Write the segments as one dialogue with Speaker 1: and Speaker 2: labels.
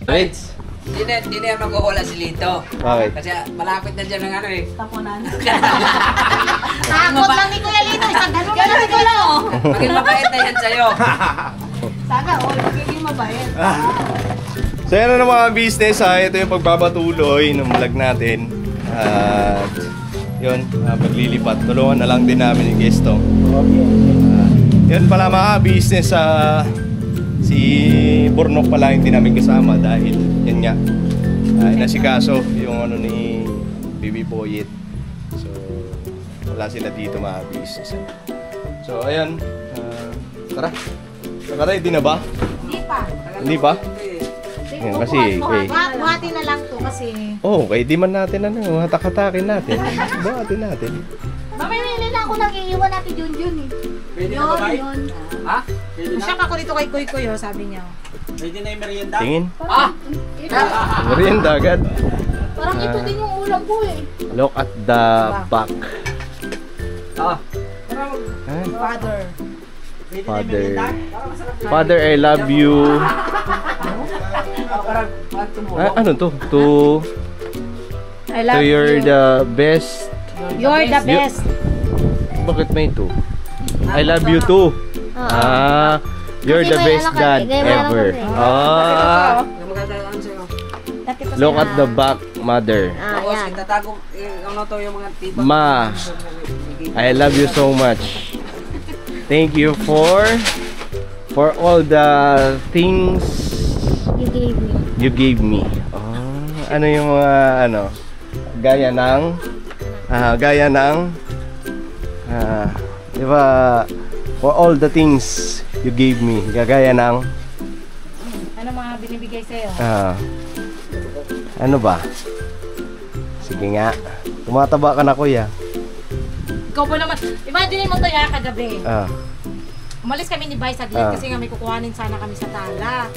Speaker 1: Rich.
Speaker 2: Hindi na magkuhula si Lito.
Speaker 1: Bakit?
Speaker 2: Kasi malapit na dyan ng ano eh.
Speaker 3: Tapunan. Takot lang ni Kuya Lito. Isang ganun na lang ikaw lang oh.
Speaker 2: Maging mabait na yan sa'yo.
Speaker 3: Sana all magiging mabait.
Speaker 1: So yan na mga business ha. Ito yung pagpapatuloy ng vlog natin. At yun, paglilipat. Tulungan na lang din namin yung guesto. Yun pala mga business si Bornok pala hindi namin kasama dahil yan nga. Inasikaso yung ano ni Bibi Boyet. So wala sila dito mga business. So ayan. Tara. Ready na ba?
Speaker 3: Hindi pa.
Speaker 1: Hindi pa? Yan, kasi
Speaker 3: buhati na lang to kasi.
Speaker 1: oh, kaya di man natin ano, hatak-hatakin natin. Buhatin natin.
Speaker 3: Mamimili na ako nang iiwan natin Junjun eh.
Speaker 2: Pwede na ba ba?
Speaker 3: Yun.
Speaker 2: Ha?
Speaker 3: Masyak ako dito kay Kuy Kuy oh, sabi niya.
Speaker 2: Pwede na yung merienda?
Speaker 1: Tingin.
Speaker 3: Ito.
Speaker 1: Merienda agad.
Speaker 3: Parang ito din yung ulam ko eh.
Speaker 1: Look at the back.
Speaker 3: Father.
Speaker 1: Father, I love you. Ano to?
Speaker 3: I love
Speaker 1: So you're
Speaker 3: you.
Speaker 1: the best.
Speaker 3: You're the best.
Speaker 1: Bakit may to? I love you too. You're the best dad ever. Look at the back, mother.
Speaker 2: Tapos itatago, ano to yung mga tiba.
Speaker 1: Ma, I love you so much. Thank you for all the things you gave me. Ano yung mga gaya ng di ba, for all the things you gave me, gaya ng
Speaker 3: Ano mga binibigay sa'yo?
Speaker 1: ano ba? Sige nga, tumataba ka na kuya.
Speaker 3: Ikaw po naman, imagine mo to ya kagabi. Umalis kami ni Bay sa gilid kasi nga may kukuhanin sana kami sa tala.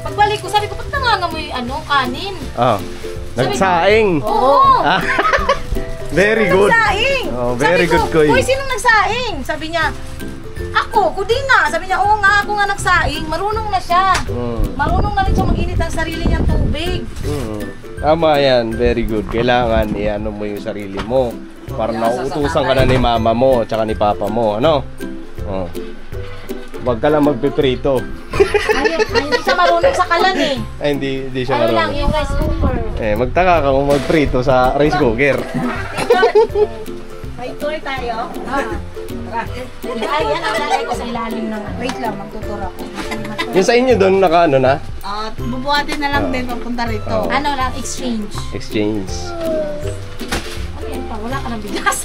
Speaker 3: Pagbalik ko, sabi ko, ba't nangangamoy kanin?
Speaker 1: Nagsaing!
Speaker 3: Oo!
Speaker 1: Very good!
Speaker 3: Nagsaing!
Speaker 1: Oh, very good ko
Speaker 3: Uy, sinong nagsaing? Sabi niya, ako, kudi nga. Sabi niya, oo nga, ako nga nagsaing. Marunong na siya. Marunong na rin siya mag-init ang sarili niyang tubig.
Speaker 1: Tama yan, very good. Kailangan i-ano mo yung sarili mo. Para nauutusan ka na ni mama mo at saka ni papa mo, ano? Huwag ka lang magpiprito.
Speaker 3: Hindi siya marunong sa kalan eh.
Speaker 1: Ay, hindi siya
Speaker 3: Ano lang,
Speaker 1: marunong.
Speaker 3: yung rice cooker.
Speaker 1: Magtaka ka kung magprito sa rice cooker.
Speaker 3: May tour tayo. Ay, yan ang lalay ko sa ilalim ng... Wait lang, magtutur ako.
Speaker 1: Yung sa inyo doon naka na?
Speaker 3: Bubuhatin na lang din papunta rito. Ano lang, exchange.
Speaker 1: Exchange.
Speaker 3: Ano yan pa? Wala ka ng bigas.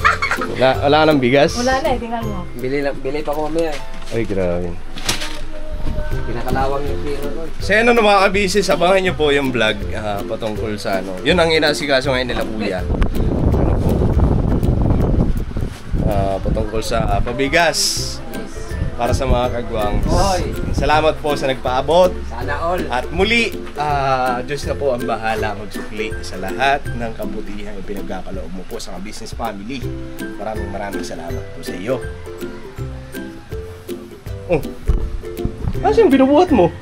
Speaker 1: Wala ka ng bigas?
Speaker 3: Wala na eh, tingnan mo.
Speaker 2: Bili pa ko mamaya.
Speaker 1: Ay, grabe.
Speaker 2: Pinakalawang yung piro ko.
Speaker 1: So yan mga kabisis, abangan nyo po yung vlog patungkol sa ano. Yun ang inasikaso ngayon nila kuya. Ano po? Patungkol sa pabigas. Para sa mga kagwang. Salamat po sa nagpaabot.
Speaker 2: Sana all.
Speaker 1: At muli, Diyos na po ang bahala magsukli sa lahat ng kabutihan yung pinagkakaloob mo po sa business family. Maraming salamat po sa iyo. Kasi yung binubuhat mo.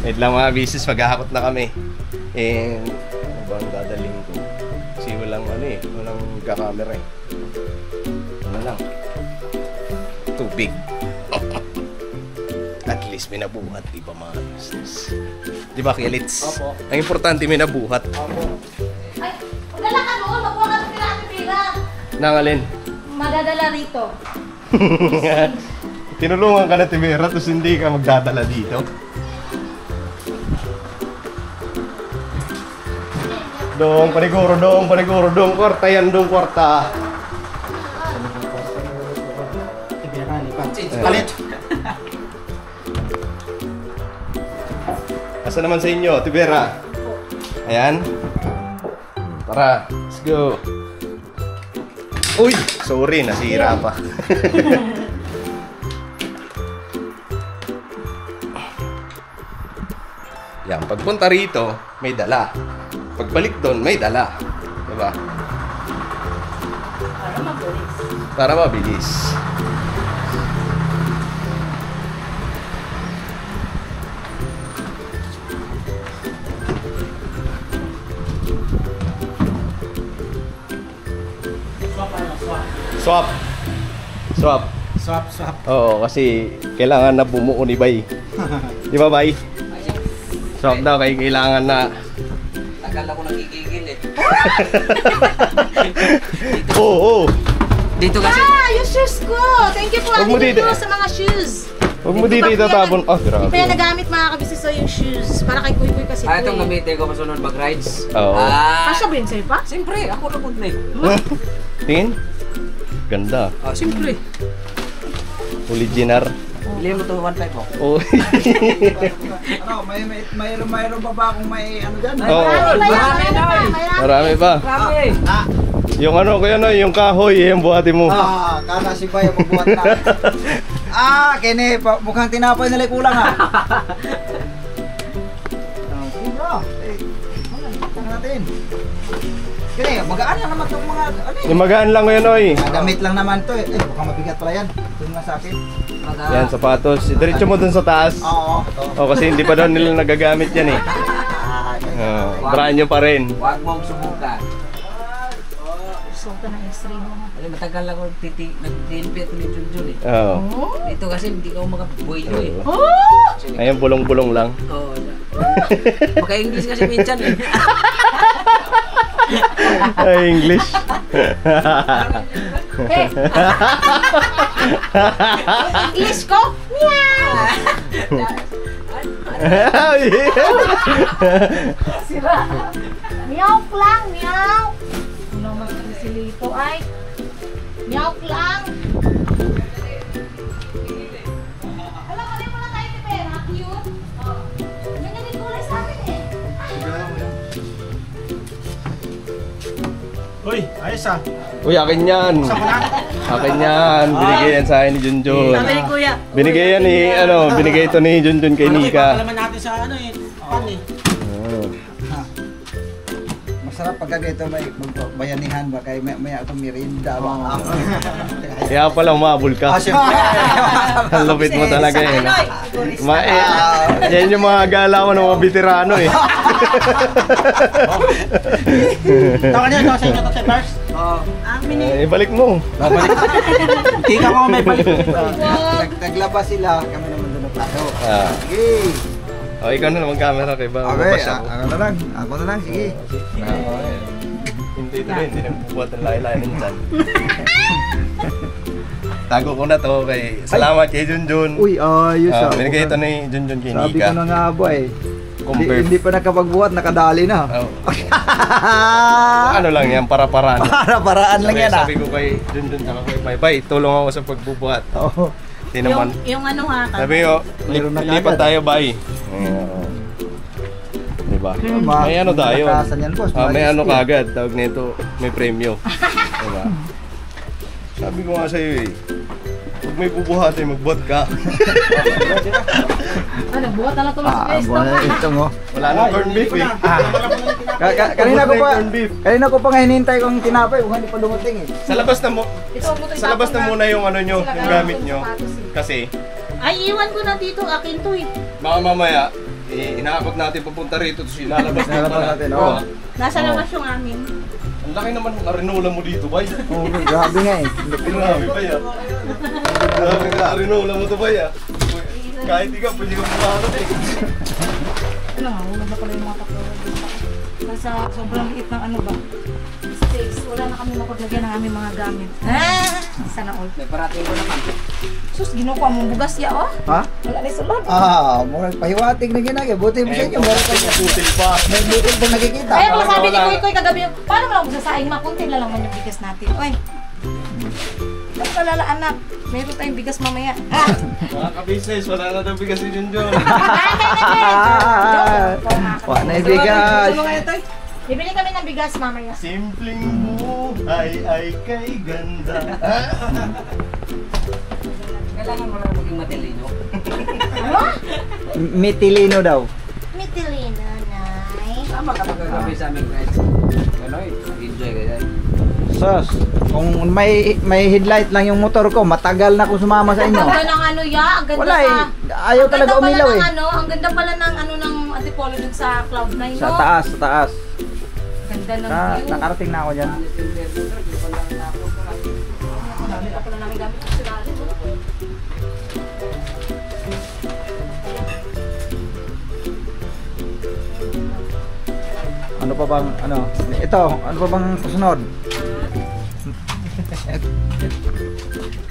Speaker 1: Wait lang mga business, maghahakot na kami. Ano ba ang dadaling ko? Kasi walang kakamera eh. Ano lang? Tubig. At least may nabuhat, di ba mga business? Di ba Kuya Litz?
Speaker 2: Opo.
Speaker 1: Ang importante may nabuhat.
Speaker 2: Opo.
Speaker 3: Ay, magdala ka doon. Makuha ka ng pira.
Speaker 1: Nangalin.
Speaker 3: Madadala rito.
Speaker 1: Tinulungan ka na Timera tapos hindi ka magdadala dito. Dong paniguro, kwarta yan, kwarta.
Speaker 2: Palit.
Speaker 1: Asa naman sa inyo, Tibera? Ayan. Tara, let's go. Uy, sorry, nasira pa. Yan, pagpunta rito, may dala. Pagbalik doon, may dala. Diba? Para mabilis. Swap. Swap.
Speaker 4: Swap, swap.
Speaker 1: Oo, kasi kailangan na bumuo ni Bay. Di ba, Bay? Swap daw, kaya kailangan na.
Speaker 2: Tagal ako nagigigil eh.
Speaker 1: Oo, oo.
Speaker 2: Dito kasi.
Speaker 3: Yung shoes ko! Thank you po,
Speaker 1: Huwag mo
Speaker 3: Ate
Speaker 1: dito.
Speaker 3: Lulu, sa mga shoes.
Speaker 1: Huwag mo dito itatapon. Oh,
Speaker 3: Hindi pa yan
Speaker 1: grabe.
Speaker 3: nagamit mga kabisiso yung shoes. Para kay Kuy Kuy kasi
Speaker 2: Ah, itong
Speaker 3: ito eh.
Speaker 2: gamitin ko masunod mag-rides.
Speaker 1: Oo.
Speaker 3: Kasya ba yun sa'yo pa?
Speaker 2: Siyempre, ako na good na
Speaker 1: Tingin? Ganda.
Speaker 2: Ah, siyempre.
Speaker 1: Original.
Speaker 2: Bili mo to 1.5 mo.
Speaker 1: Oh.
Speaker 4: Ano, mayroon pa ba akong may ano dyan?
Speaker 1: Oo.
Speaker 3: Marami pa,
Speaker 1: Marami pa.
Speaker 2: Grabe.
Speaker 1: Yung ano, kuya no, yung kahoy, yung buhatin mo.
Speaker 4: Kala si Bay magbuhat na. Kini, mukhang tinapay nila kulang ha. Bro, tingnan natin. Kini, magaan lang naman itong mga, ano eh.
Speaker 1: Yung magaan lang kuya noy.
Speaker 4: Gamit lang naman to eh. Mukhang mabigat pala yan. Ito nga sa akin.
Speaker 1: Yan, sapatos. Diretso mo dun sa taas.
Speaker 4: Oo, ito.
Speaker 1: Oh, kasi hindi pa daw nila nagagamit yan eh. Brand nyo pa rin.
Speaker 2: Huwag mong subukan.
Speaker 3: Gusto ko ng extreme mo.
Speaker 2: Alam, matagal ako nag-TNP at ni Junjun eh.
Speaker 1: Oo.
Speaker 3: Oh?
Speaker 2: Dito kasi hindi ko makabuelo eh.
Speaker 3: Oh!
Speaker 1: Ayun, bulong-bulong lang.
Speaker 2: Oo. Maka-English kasi minsan eh.
Speaker 1: Ay, English.
Speaker 3: Hey! English ko? Meow! Sira. Meow lang, meow. Ano naman si Lito ay? Meow lang. Wala ka rin mo lang tayo ni Pera, cute. Oh. Yan yung kulay sa akin eh.
Speaker 4: Uy, ayos ah.
Speaker 1: Uy, akin yan. Akin yan. Binigay yan sa akin ni Junjun.
Speaker 2: Sabi ni Kuya.
Speaker 1: Binigay yan ni, binigay ito ni Junjun kay Nika.
Speaker 2: Alaman natin sa ano eh. Pan eh.
Speaker 1: Oo.
Speaker 4: Masarap pagka ganito may magbayanihan ba kay may atong merienda ba.
Speaker 1: Kaya pala umabol ka.
Speaker 4: Siyempre.
Speaker 1: Ang lupit mo talaga eh. Yan yung mga galawan ng mga veterano eh.
Speaker 4: Tawa niyo sa inyo to, Pars.
Speaker 2: Oo.
Speaker 1: Ibalik mo.
Speaker 4: Tika ko may balik. Naglabas sila, kami naman doon na plato. Sige.
Speaker 1: O, ikaw na naman camera kay ba?
Speaker 4: Okay,
Speaker 1: Mabas ako.
Speaker 4: ako na lang, sige.
Speaker 1: Hindi ito rin, hindi nagbubuhat ng lahi-lahi dyan. Tago ko na to kay... Salamat kay Junjun.
Speaker 4: Uy, ayos ah.
Speaker 1: Binigay ito ni Junjun kay
Speaker 4: Sabi
Speaker 1: Nika.
Speaker 4: ko na nga ba eh.
Speaker 1: Compare.
Speaker 4: Hindi pa nakapagbuhat, nakadali na.
Speaker 1: Oh. Ano lang yan, para-paraan.
Speaker 4: Para-paraan lang yan ah.
Speaker 1: Sabi ko kay Junjun saka kay Bye, tulong ako sa pagbubuhat.
Speaker 4: Oo.
Speaker 1: Hindi naman.
Speaker 3: Yung ano ha?
Speaker 1: Sabi ko,
Speaker 4: Mayroon na
Speaker 1: lipat
Speaker 4: kagad.
Speaker 1: tayo, Bye. Diba? May ano tayo.
Speaker 4: Malakasan yan, boss.
Speaker 1: May
Speaker 4: Malis
Speaker 1: ano
Speaker 4: yan.
Speaker 1: kagad, tawag nito, may premyo. Diba? Sabi ko nga sa'yo eh, pag may bubuhatin, magbuhat ka.
Speaker 3: Ano, buhat na lang tuloy sa face.
Speaker 4: Buwan ito mo.
Speaker 1: Wala nang corned beef eh.
Speaker 4: Kanina ko pa nga hinintay kong tinapay, hindi pa dumating eh.
Speaker 1: Sa labas na mo,
Speaker 3: Ito, buto
Speaker 1: sa labas na muna yung ano nyo, yung gamit nyo. Kasi,
Speaker 3: Ay, iwan ko na dito. Akin to eh.
Speaker 1: baka mamaya, inaabot natin papunta rito, tapos ilalabas na
Speaker 4: Ilalabas
Speaker 1: pala.
Speaker 4: natin, oo.
Speaker 3: Nasa labas yung amin.
Speaker 1: Ang laki naman ng arinola mo dito, bay.
Speaker 4: Oo, grabe nga eh.
Speaker 1: Grabe ba yan? Grabe ka, arinola mo to ba yan? Kahit ikaw, pwede kang bumaharap eh.
Speaker 3: Ano nga, wala na pala yung mga paklaro dito. Kasi sobrang liit ng ano ba? Space. Wala na kami mapaglagyan ng aming mga gamit. Sana all.
Speaker 2: May parating ko naman.
Speaker 3: Sus, ginukuha mong bugas ya, oh.
Speaker 4: Ha?
Speaker 3: Wala na sulod.
Speaker 4: Murag pahiwatig na ginagay. Buti mo sa inyo, meron pa niya.
Speaker 1: Putil pa.
Speaker 4: May butil pang nakikita.
Speaker 3: Kaya pala sabi ni
Speaker 1: wala.
Speaker 3: Kuy Kuy kagabi, paano mo lang magsasaing makunti na lang mo yung bigas natin. Oy. Ba't palala anak? Meron tayong bigas mamaya.
Speaker 1: Mga ka-business, wala na daw bigas ni Junjun.
Speaker 4: Wala na ibigas.
Speaker 3: Bibili kami ng bigas mamaya.
Speaker 1: Simpleng buhay ay kay ganda.
Speaker 2: Kailangan mo lang maging matilino.
Speaker 3: Ano?
Speaker 4: Mitilino daw.
Speaker 3: Mitilino, nay.
Speaker 2: Tama ka magkakabi sa aming guys. Ano eh, enjoy ka dyan.
Speaker 4: Sus, kung may headlight lang yung motor ko, matagal na ako sumama sa
Speaker 3: Ang
Speaker 4: inyo.
Speaker 3: ganda ng ano ya, ang ganda
Speaker 4: Wala
Speaker 3: sa...
Speaker 4: eh, ayaw
Speaker 3: ang
Speaker 4: talaga
Speaker 3: ganda pala
Speaker 4: umilaw
Speaker 3: ng
Speaker 4: eh.
Speaker 3: Ano, ang ganda pala ng ano ng Antipolo dun sa Cloud9, no?
Speaker 4: Sa taas, sa taas.
Speaker 3: Ganda ganda ng view.
Speaker 4: Nakarating na ako dyan.
Speaker 3: Marami pa pala namin gamit sa ilalim.
Speaker 4: Ano pa bang, ano? Ito, ano pa bang susunod?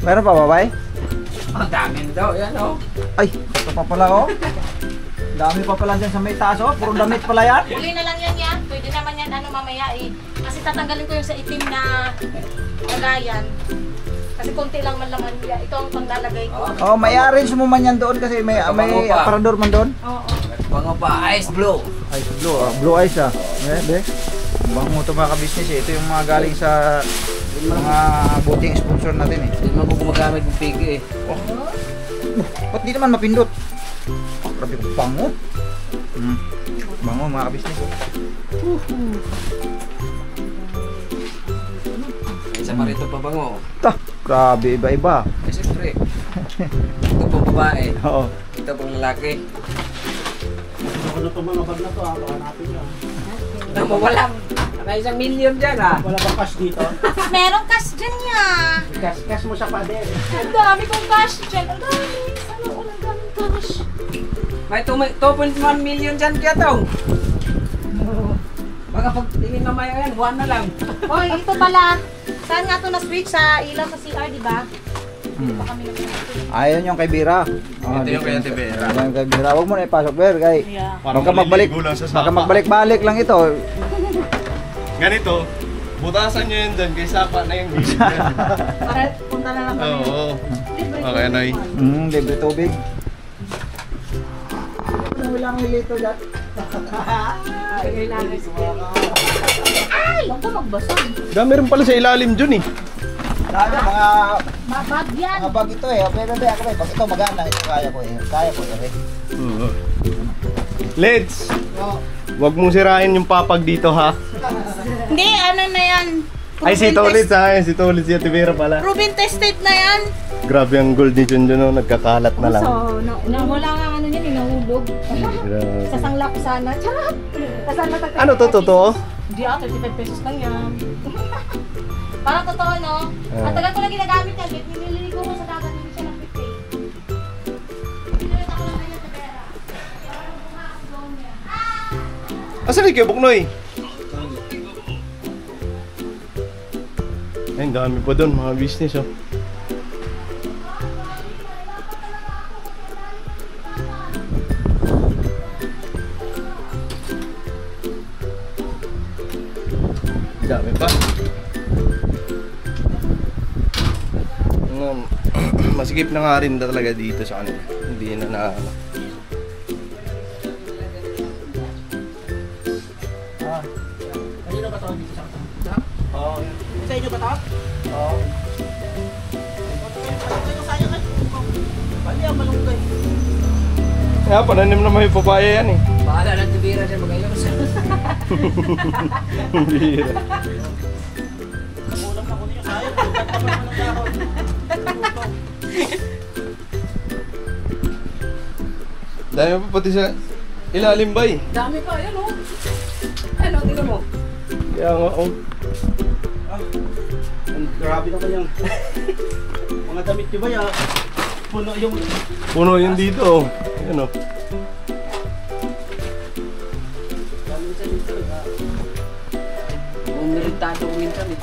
Speaker 4: Meron pa ba, bay?
Speaker 2: Ang dami daw, yan o.
Speaker 4: Ay, ito pa pala, oh. Dami pa pala dyan sa may taas, oh. Puro damit pala yan.
Speaker 3: Huli na lang yan. Pwede naman yan ano mamaya eh. Kasi tatanggalin ko yung sa itim na lagayan. Kasi konti lang man laman niya. Ito ang panglalagay ko.
Speaker 4: Oh, may arrange mo man yan doon kasi may aparador man doon.
Speaker 3: Oo.
Speaker 2: Mga pa, ice blow.
Speaker 4: Ice blue, blue ice ah. Be. Bango to mga ka-business eh. Ito yung mga galing sa mga buting sponsor natin eh.
Speaker 2: Hindi naman ko gumagamit ng pigi eh.
Speaker 4: Ba't di naman mapindot? Oh, grabe ko, bango. Bango mga ka-business oh.
Speaker 2: Isa pa rito pabango.
Speaker 4: Ta, grabe, iba-iba.
Speaker 2: Eh, siyempre. Ito pang babae.
Speaker 4: Oo.
Speaker 2: Ito pang lalaki.
Speaker 5: Ano itong mga bag na to, baka natin yan.
Speaker 2: Naku, walang. May 1 million dyan ha.
Speaker 5: Wala bang cash dito?
Speaker 3: Merong cash dyan niya.
Speaker 5: Cash mo siya pa din.
Speaker 3: Ang dami kong cash dyan. Ang dami. Sana ako ng daming cash.
Speaker 2: May 2.1 million dyan kaya daw. Baka pag tingin mamaya yan, 1 na lang.
Speaker 3: Hoy, ito pala. Saan nga ito na-switch? Sa ilaw sa CR, di ba? Pa kami
Speaker 4: Ayun yung kay Bira. Oh,
Speaker 1: Ito yung kay Ate Vera.
Speaker 4: Ito yung kay Bira. Huwag mo na ipasok, Ber. Kay,
Speaker 1: Parang
Speaker 4: baka magbalik,
Speaker 1: maliligo lang sa
Speaker 4: baka
Speaker 1: sapa.
Speaker 4: magbalik-balik lang ito.
Speaker 1: Ganito, butasan nyo yun doon kay Sapa na yung gilid yan.
Speaker 3: Para punta na lang kami.
Speaker 1: Oo. Okay, Nay.
Speaker 4: Libre tubig. Walang hilito dyan.
Speaker 3: Ay! Huwag ka magbasag.
Speaker 1: Dami rin pala sa ilalim dyan eh.
Speaker 4: Dami,
Speaker 3: Mabag yan.
Speaker 4: mga bag ito eh. Bebe, ako eh. Pag ito maganda, ito kaya ko eh. Kaya ko eh.
Speaker 1: Let's! Huwag mong sirain yung papag dito ha.
Speaker 3: Hindi, ano na yan.
Speaker 1: Ay, si Tolit ha. Si Tolit si Ate Vera pala.
Speaker 3: Proven tested na yan.
Speaker 1: Grabe ang gold ni Junjun, no? Nagkakalat na lang.
Speaker 3: So, wala nga ano yan, nahulog.
Speaker 1: Grabe.
Speaker 3: Sasanglap sana. Charot!
Speaker 1: Ano to, totoo?
Speaker 3: Hindi 35 pesos lang yan. Parang totoo, no?
Speaker 1: Ah.
Speaker 3: Ang tagal ko na ginagamit yan. Nililigo ko sa dagat, hindi siya nag-pay. Pinilita ko lang kanya sa pera. Parang bumakaw niya.
Speaker 1: Asan yung kibok, Noy? Ay, ang dami pa doon, mga business, oh. Dami pa. Masikip na nga rin talaga dito sa kanila. Hindi na
Speaker 5: Kanino ba tawag dito sa kata? Oo. Sa inyo ba tawag? Oo. Ito sayang eh. Bali ang malunggay.
Speaker 1: Kaya pananim naman yung papaya yan eh.
Speaker 2: Bahala lang tibira siya magayos.
Speaker 1: Bira.
Speaker 5: Nakulang ako niyo sayang. Ganda pa naman ang dahon.
Speaker 1: Dami pa pati sa ilalim ba eh.
Speaker 2: Dami pa, yan o. Ano, tingnan mo.
Speaker 1: Kaya nga oh.
Speaker 5: Grabe naman yung mga damit nyo ba ya? Puno yung...
Speaker 1: Puno yun dito oh. Ayan oh.
Speaker 2: Umiritado ko minsan eh.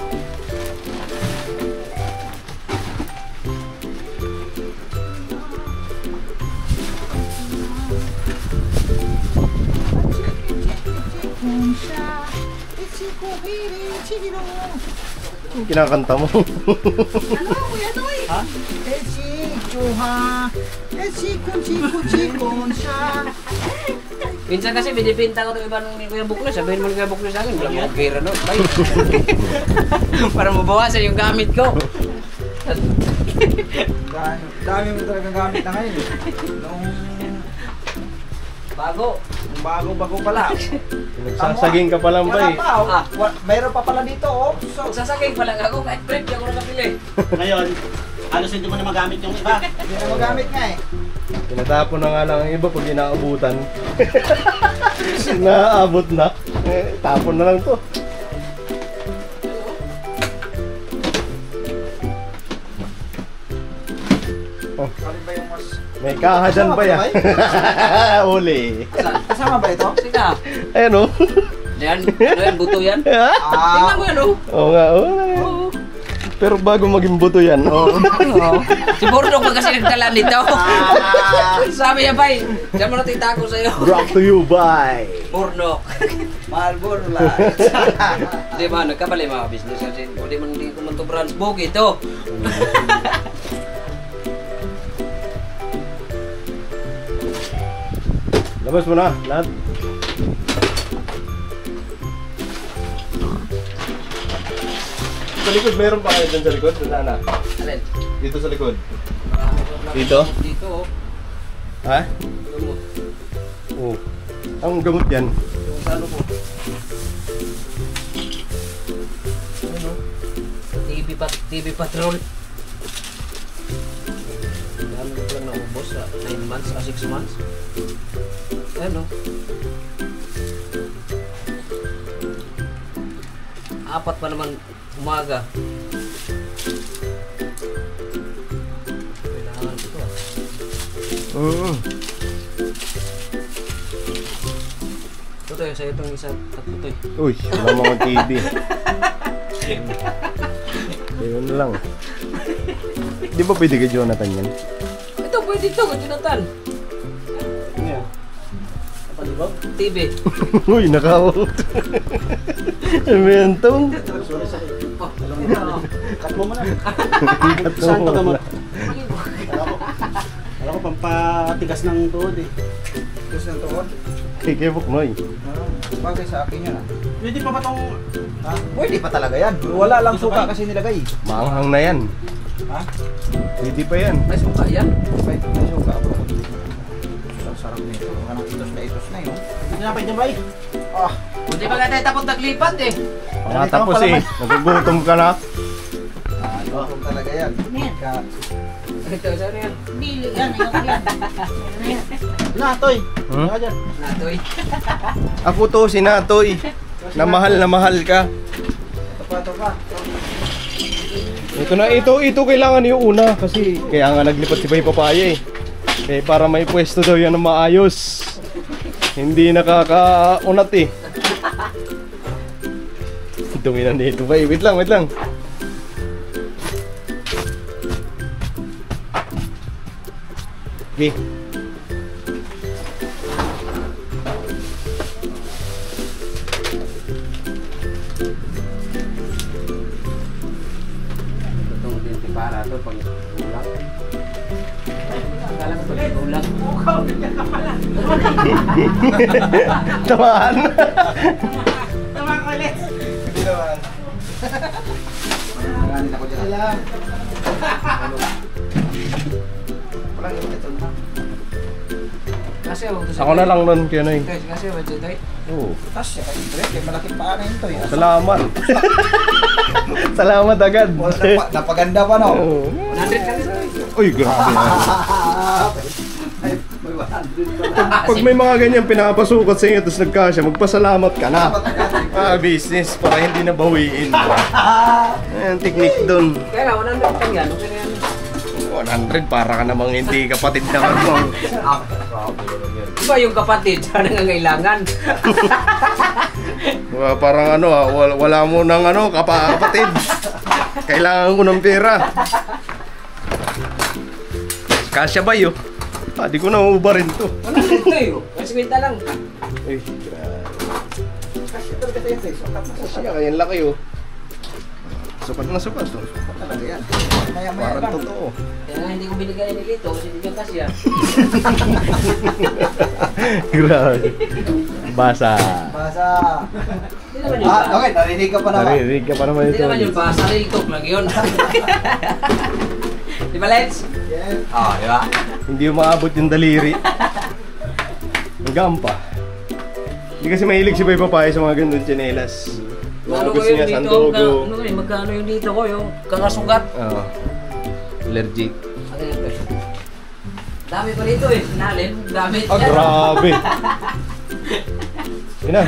Speaker 1: Kinakanta mo.
Speaker 3: Ano, Kuya Noy?
Speaker 5: Ha?
Speaker 2: Minsan kasi binibenta ko itong iba ng Kuya Buklo. Sabihin mo ng Kuya Buklo sa akin, wala mo pera no. Ay. Para mabawasan yung gamit ko.
Speaker 4: Dami mo talagang gamit na ngayon eh. Nung
Speaker 2: Bago.
Speaker 4: bago-bago pala.
Speaker 1: Nagsasaging ka pa lang ba
Speaker 4: Wala
Speaker 1: eh.
Speaker 4: pa oh. Mayroon pa pala dito oh. So,
Speaker 2: Magsasagay pa lang ako, kahit break, di ako nakapili.
Speaker 5: Ngayon, halos hindi mo na magamit yung iba.
Speaker 4: hindi na magamit nga eh.
Speaker 1: Tinatapon na nga lang ang iba pag inaabutan. Naaabot na. Eh, tapon na lang to. Oh.
Speaker 4: Alin ba yung mas...
Speaker 1: May kaha dyan pa yan. Uli.
Speaker 4: Kasama ba ito?
Speaker 2: Sika.
Speaker 1: Ayan o.
Speaker 2: Yan, ano yan, buto yan. Tingnan mo yan, oh.
Speaker 1: Oo nga, oo. Pero bago maging buto yan.
Speaker 2: Oo. Si Bordok pa kasi nagdala nito. Sabi niya, bay, diyan mo natin itago sa'yo.
Speaker 1: Brought to you by
Speaker 2: Bordok.
Speaker 4: Marlboro Lights.
Speaker 2: Di ba, nagkabali mga business kasi hindi man hindi ko man to branch book ito.
Speaker 1: Labas mo na, lahat. Sa likod, meron pa kayo dyan sa likod? Wala na.
Speaker 2: Alin?
Speaker 1: Dito sa likod. Dito?
Speaker 2: Dito, oh.
Speaker 1: Ha?
Speaker 2: Gamot.
Speaker 1: Oo. Ang gamot yan.
Speaker 2: Yung sa ano po? Ano? TV Patrol. Dami ko lang naubos sa 9 months, 6 months. Ano? Apat pa naman umaga. Kailangan ko ito,
Speaker 1: Oo.
Speaker 2: Ito tayo sa itong isa tatlo to eh.
Speaker 1: Uy, wala mga TV. Ayun na lang. Di ba pwede kay Jonathan yan?
Speaker 2: Ito pwede ito, Jonathan.
Speaker 5: Ano yan? Napalibag?
Speaker 2: TV.
Speaker 1: Uy, nakawot. Mentong.
Speaker 5: Sorry sa
Speaker 2: Oh,
Speaker 5: cut mo muna.
Speaker 1: Ito
Speaker 5: Saan to
Speaker 1: mo
Speaker 5: gamot?
Speaker 1: na.
Speaker 5: Alam ko pampatigas ng tuhod eh.
Speaker 4: Gusto ng tuhod?
Speaker 1: Kay Kevok Noy.
Speaker 4: Bagay sa akin yun ah.
Speaker 5: Pwede pa ba itong...
Speaker 4: Ha? Pwede pa talaga yan. Wala lang suka kasi nilagay.
Speaker 1: Maanghang na yan.
Speaker 4: Ha?
Speaker 1: Pwede pa yan.
Speaker 2: may suka yan.
Speaker 4: May suka bro. Sarap nito. Anong itos na yun.
Speaker 5: Hindi na pwede ba eh?
Speaker 4: Ah,
Speaker 2: Hindi pa nga tayo tapos naglipat eh.
Speaker 1: Pangatapos eh. Nagugutom ka na.
Speaker 4: lutong talaga yan. Ka...
Speaker 2: Ito, saan yan?
Speaker 3: Bili yan, ayoko yan.
Speaker 5: Natoy!
Speaker 1: Hmm?
Speaker 5: Saka dyan.
Speaker 2: Natoy.
Speaker 1: Ako to, si Natoy. Na mahal ka.
Speaker 4: Ito pa.
Speaker 1: Ito na, ito kailangan yung una. Kasi kaya nga naglipat si Bay Papaya eh. Eh, para may pwesto daw yan na maayos. Hindi nakakaunat eh. Dumi na nito ba? Wait lang. Okay.
Speaker 2: Itong para to pag ulang. Akala ko pag ulang.
Speaker 1: Tamaan.
Speaker 5: Tama ko ulit!
Speaker 4: Hindi naman. Nanganin ako dyan.
Speaker 5: Alam!
Speaker 4: Walang ito.
Speaker 2: Kasi
Speaker 1: Ako na lang nun, kaya Noy.
Speaker 2: Kasi budget ito.
Speaker 1: Oo.
Speaker 4: Tas siya kayo. Kaya malaking paa na ito eh.
Speaker 1: Salamat. Salamat agad.
Speaker 4: Napaganda pa no?
Speaker 1: Oo.
Speaker 2: 100 lang ito.
Speaker 1: Uy, grabe na.
Speaker 4: Ay, may 100 pa.
Speaker 1: Pag may mga ganyan pinapasukot sa inyo tapos nagkasya, magpasalamat ka na. Business para hindi na bawiin. Ayan, technique dun.
Speaker 2: Kaya nga, 100 lang yan. Okay na yan.
Speaker 1: 100 para ka namang hindi kapatid na ano.
Speaker 2: Iba yung kapatid sa nangangailangan.
Speaker 1: Parang ano, wala mo ng ano, kapatid. Kailangan ko ng pera. Kasya ba yun? Di ko na uubarin to.
Speaker 2: 100 to yun. Mas kwenta lang.
Speaker 1: Uy, grabe.
Speaker 4: Kasi ito kasi yan. Sukat na sukat.
Speaker 1: Siya, kaya laki oh. Sukat na sukat oh.
Speaker 4: Sukat talaga yan. Maya-maya
Speaker 1: Parang
Speaker 4: lang.
Speaker 1: totoo.
Speaker 2: Kaya nga hindi ko binigay ni Lito kasi hindi ka kasya.
Speaker 1: Grabe. Basa.
Speaker 4: Basa.
Speaker 2: Hindi naman yung basa.
Speaker 4: Okay, narinig ka pa naman.
Speaker 1: Narinig ka pa naman
Speaker 2: Hindi
Speaker 1: ito.
Speaker 2: naman yung basa. Nalitok lang yun. Di ba, Lens?
Speaker 4: Yes.
Speaker 2: Oo, di ba?
Speaker 1: Hindi umaabot yung daliri. Hanggang pa. Hindi kasi mahilig si Bay Papaya sa mga ganun tsinelas.
Speaker 2: Ano ko
Speaker 1: Gusto
Speaker 2: yun
Speaker 1: niya
Speaker 2: dito?
Speaker 1: sandugo.
Speaker 2: Ano ko yun? Magkano yung dito ko? Yung kakasugat.
Speaker 1: Oo. Allergic.
Speaker 2: Ano yun? Dami pa rito eh. Sinalim. Gamit.
Speaker 1: Ah, grabe. Yun na.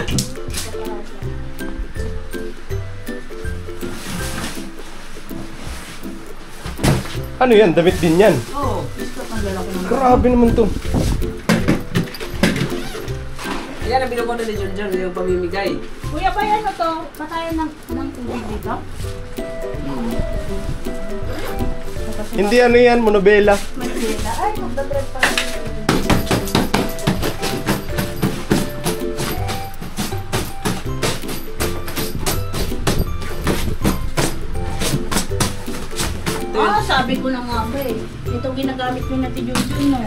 Speaker 1: Ano yan? Damit din yan.
Speaker 2: Oo.
Speaker 3: Ang lalaki naman.
Speaker 1: Grabe naman to.
Speaker 2: Yan ang binukuha ni Junjun, yung pamimigay.
Speaker 3: Kuya ba yan to? Patayan ng tubig dito?
Speaker 1: Hindi ano yan, monobela.
Speaker 3: Manila. Ay, magdadread pa rin. Sabi ko na nga ba eh. Ito ginagamit mo na si Junjun mo.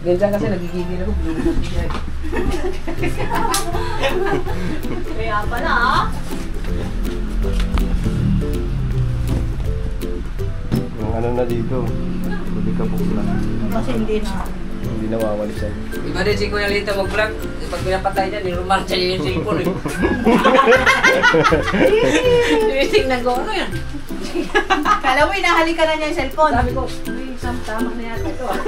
Speaker 2: Ganyan kasi nagigigil ako, binibigay.
Speaker 3: Kaya pala ah.
Speaker 1: Yung ano na dito. Hindi ka bukla.
Speaker 3: Kasi hindi na.
Speaker 1: Hindi nawawalisan.
Speaker 2: Iba din si Kuya Lito mag-vlog. Pag pinapatay niya, nirumarcha niya yung cellphone eh. Tinitingnan ko, ano yan?
Speaker 3: Kala mo inahalikan na niya yung cellphone.
Speaker 2: Sabi ko, uy, tama na yata ito ah.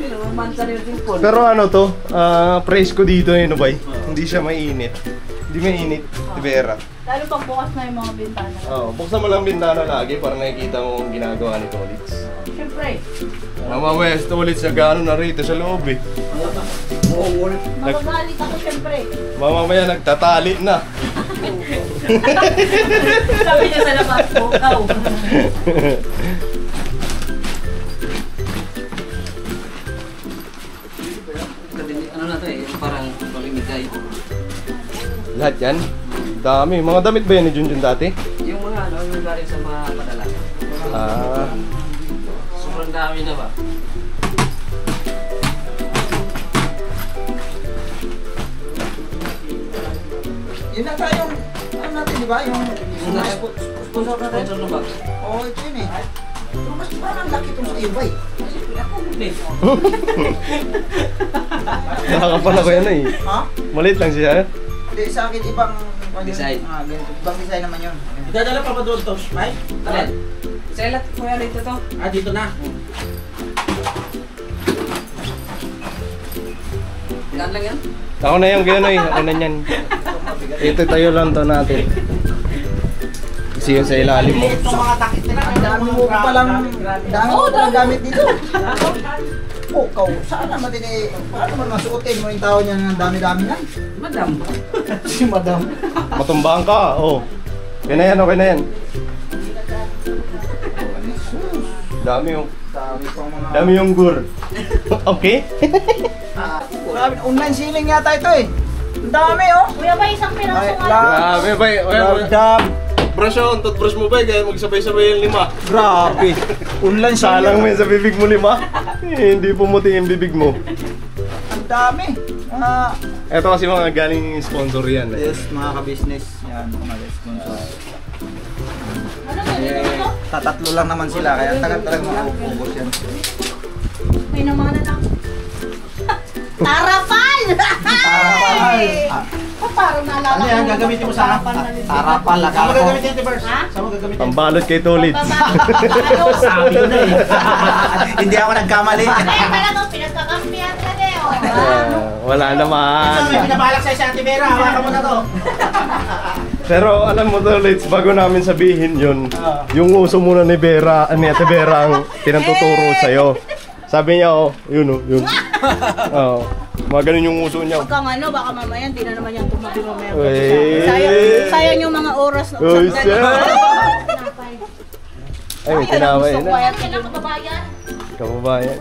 Speaker 2: Nirumarcha niya yung cellphone.
Speaker 1: Pero ano to, presko dito eh, no bay? Hindi siya mainit. Hindi mainit, Vera.
Speaker 3: Lalo pag bukas na yung mga bintana.
Speaker 1: Oh, buksan mo lang bintana lagi para nakikita mo ang ginagawa ni Tolitz.
Speaker 3: Siyempre,
Speaker 1: Mamaya si Tolitz nag-ano na rito sa loob eh.
Speaker 3: magagalit ako siyempre.
Speaker 1: Mamaya nagtatali na.
Speaker 3: Sabi niya sa labas, bukaw.
Speaker 2: Ano na to eh, parang pamimigay.
Speaker 1: Lahat yan? Dami. Mga damit ba yan ni Junjun dati?
Speaker 2: Yung mga ano, yung galing sa mga padala.
Speaker 1: Ah.
Speaker 2: Sobrang dami na ba?
Speaker 4: Yun na tayong, ano natin, di ba? Yung
Speaker 2: Sponsor na tayo. Sponsor na ba?
Speaker 4: Oo, ito yun eh. Pero mas parang ang laki itong sa iyo ba eh.
Speaker 1: Nakakapala ko yan eh.
Speaker 4: Ha?
Speaker 1: Maliit lang siya.
Speaker 4: Hindi, sa akin ibang
Speaker 2: Design.
Speaker 4: ganito. Ibang design naman yun.
Speaker 5: Dadala pa ba doon to, Mike?
Speaker 2: Alin? Selat Kuya Lito to.
Speaker 5: Ah, dito na.
Speaker 2: Ilan lang yan?
Speaker 1: Ako na yung gano'n eh. Ako na yan. Ito tayo lang to natin. Kasi yun sa ilalim mo.
Speaker 5: Itong mga takit nila.
Speaker 4: Ang dami mo palang, dami mo palang gamit dito. Oh, kau, saan naman din eh, paano naman masuotin mo yung tao niya ng dami-dami na?
Speaker 2: Madam.
Speaker 4: Si Madam.
Speaker 1: Matumbahan ka. Oh. Okay na yan, okay na yan. Dami yung...
Speaker 4: Dami pang mga...
Speaker 1: Dami yung gur. Okay?
Speaker 4: Grabe, online selling yata ito eh. Ang dami oh.
Speaker 3: Kuya ba isang piraso
Speaker 4: Ay,
Speaker 3: nga?
Speaker 1: Grabe ba?
Speaker 4: Dab.
Speaker 1: Brush yun. Toothbrush mo ba? Kaya magsabay-sabay yung 5.
Speaker 4: Grabe. Online
Speaker 1: Salang mo
Speaker 4: selling.
Speaker 1: yun sa bibig mo 5. Hindi pumuti yung bibig mo.
Speaker 4: Ang dami.
Speaker 1: Ito kasi mga galing sponsor yan.
Speaker 4: Yes, mga ka-business. Yan, mga sponsor.
Speaker 3: Ano ba? Dito?
Speaker 4: Tatatlo lang naman sila, kaya tagal-tagal maubos yan.
Speaker 3: May naman na lang. Tarapal!
Speaker 4: Tarapal!
Speaker 3: Oh, parang naalala
Speaker 5: Ano yan, gagamitin mo sa
Speaker 4: Tarapal,
Speaker 5: Saan
Speaker 4: akala
Speaker 5: mo
Speaker 4: ko.
Speaker 5: gagamitin ito, Bers?
Speaker 3: Ha?
Speaker 5: Saan mo gagamitin?
Speaker 1: Pambalot kay Tolitz.
Speaker 5: Sabi ko na eh.
Speaker 4: Hindi ako nagkamali.
Speaker 3: Kaya talagang pinagkakampihan ka din, oh.
Speaker 1: Wala
Speaker 5: Ito, may
Speaker 1: naman.
Speaker 5: pinabalak sa'yo si Ate Vera. Hawakan mo na to.
Speaker 1: Pero alam mo Tolitz, bago namin sabihin yun, yung uso muna ni Vera, ni Ate Vera ang pinatuturo sa'yo. Sabi niya, oh, yun oh, yun. Oh, mga ganun yung uso niya.
Speaker 3: Huwag kang ano, baka mamaya hindi na naman yan tumabi mamaya.
Speaker 1: Uy.
Speaker 3: Sayang yung mga oras na
Speaker 1: Uy,
Speaker 3: usap
Speaker 1: sir.
Speaker 3: Tinapay.
Speaker 1: Ay, may tinaway
Speaker 3: Gusto ko
Speaker 1: na.
Speaker 3: yan, kailan kababayan?
Speaker 1: Kababayan.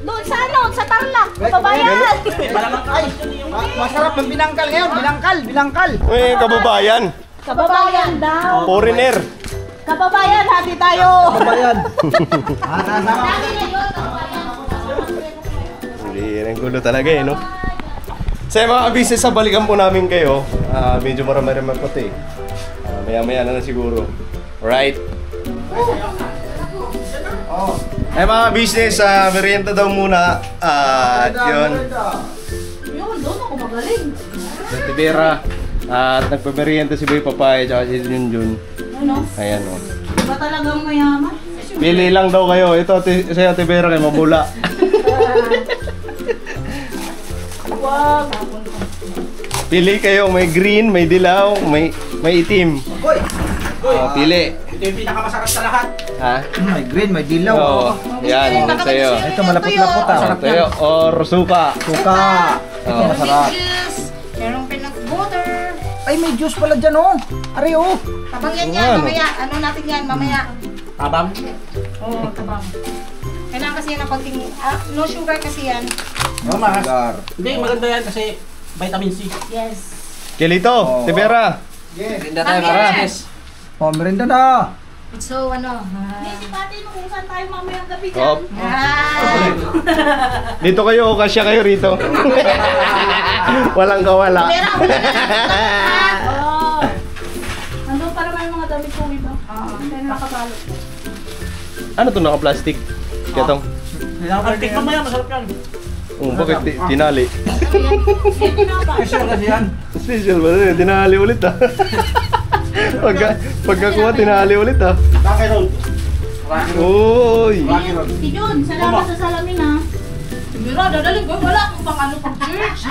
Speaker 3: Doon sa ano, sa Tarlac, kababayan.
Speaker 4: Ay, masarap ang binangkal ngayon. Binangkal.
Speaker 1: Uy, kababayan.
Speaker 3: Kababayan daw.
Speaker 1: Foreigner.
Speaker 3: Kababayan, hati tayo.
Speaker 4: Kabayan.
Speaker 3: Dami na yun, kababayan.
Speaker 1: Hindi, ang gulo talaga eh, no? Sa mga business, balikan po namin kayo. Medyo marami-rami po ito eh. Maya-maya na siguro. Alright? Ay mga business, merienda daw muna. At yun.
Speaker 3: Yun, doon ako magaling.
Speaker 1: Sa Tibera. At nagpamerienda si Boy Papay at si Junjun.
Speaker 3: Ano?
Speaker 1: Ayan o.
Speaker 3: Diba talagang mayaman?
Speaker 1: Pili lang daw kayo. Ito sa'yo Tibera kay mabula.
Speaker 3: Wag.
Speaker 1: Pili kayo, may green, may dilaw, may itim.
Speaker 4: Hoy,
Speaker 1: Pili.
Speaker 5: Ito yung pinakamasarap sa lahat.
Speaker 1: Ha?
Speaker 4: May green, may dilaw.
Speaker 1: Oo. Yan, sa'yo.
Speaker 4: Ito malapot-lapot ah.
Speaker 1: Sarap sa'yo. Or suka.
Speaker 4: Suka. Ito
Speaker 1: Oo.
Speaker 4: masarap.
Speaker 3: juice, merong peanut butter.
Speaker 4: Ay, may juice pala dyan oh. Ari oh.
Speaker 3: Tabang yan
Speaker 1: Oo,
Speaker 3: yan,
Speaker 1: ano?
Speaker 3: mamaya. Ano natin yan, mamaya.
Speaker 5: Tabang.
Speaker 3: Oo, tabang. Kailangan kasi yan ng konting, no sugar kasi yan.
Speaker 5: Mama.
Speaker 4: Sugar.
Speaker 5: Hindi, maganda yan kasi vitamin C.
Speaker 3: Yes.
Speaker 1: Kilito, Tibera.
Speaker 2: Tinda tayo
Speaker 3: Tara.
Speaker 2: para yes.
Speaker 4: Oh, merinda na.
Speaker 3: So, ano?
Speaker 6: Si Pati, kung saan tayo mamayang gabi
Speaker 1: Hop.
Speaker 6: dyan.
Speaker 1: Dito kayo, o kasya kayo rito. Walang kawala.
Speaker 3: Tibera, wala na.
Speaker 6: Oo. Nandun para may mga damit kong iba.
Speaker 3: Oo.
Speaker 6: Kaya nakabalot.
Speaker 1: Ano to naka-plastic? Ketong.
Speaker 5: Tikman mo yan, masarap yan.
Speaker 1: Bakit tinali?
Speaker 6: Ito na ba?
Speaker 5: Special kasi yan.
Speaker 1: Special ba? Tinali ulit ah. Pagkakuha, tinali ulit ah.
Speaker 5: Rocky Road.
Speaker 1: Uy!
Speaker 5: Rocky Road.
Speaker 6: Si Jun, salamat sa salamin ha.
Speaker 3: Tibera, dadalhin ko. Wala akong pang ano pang church.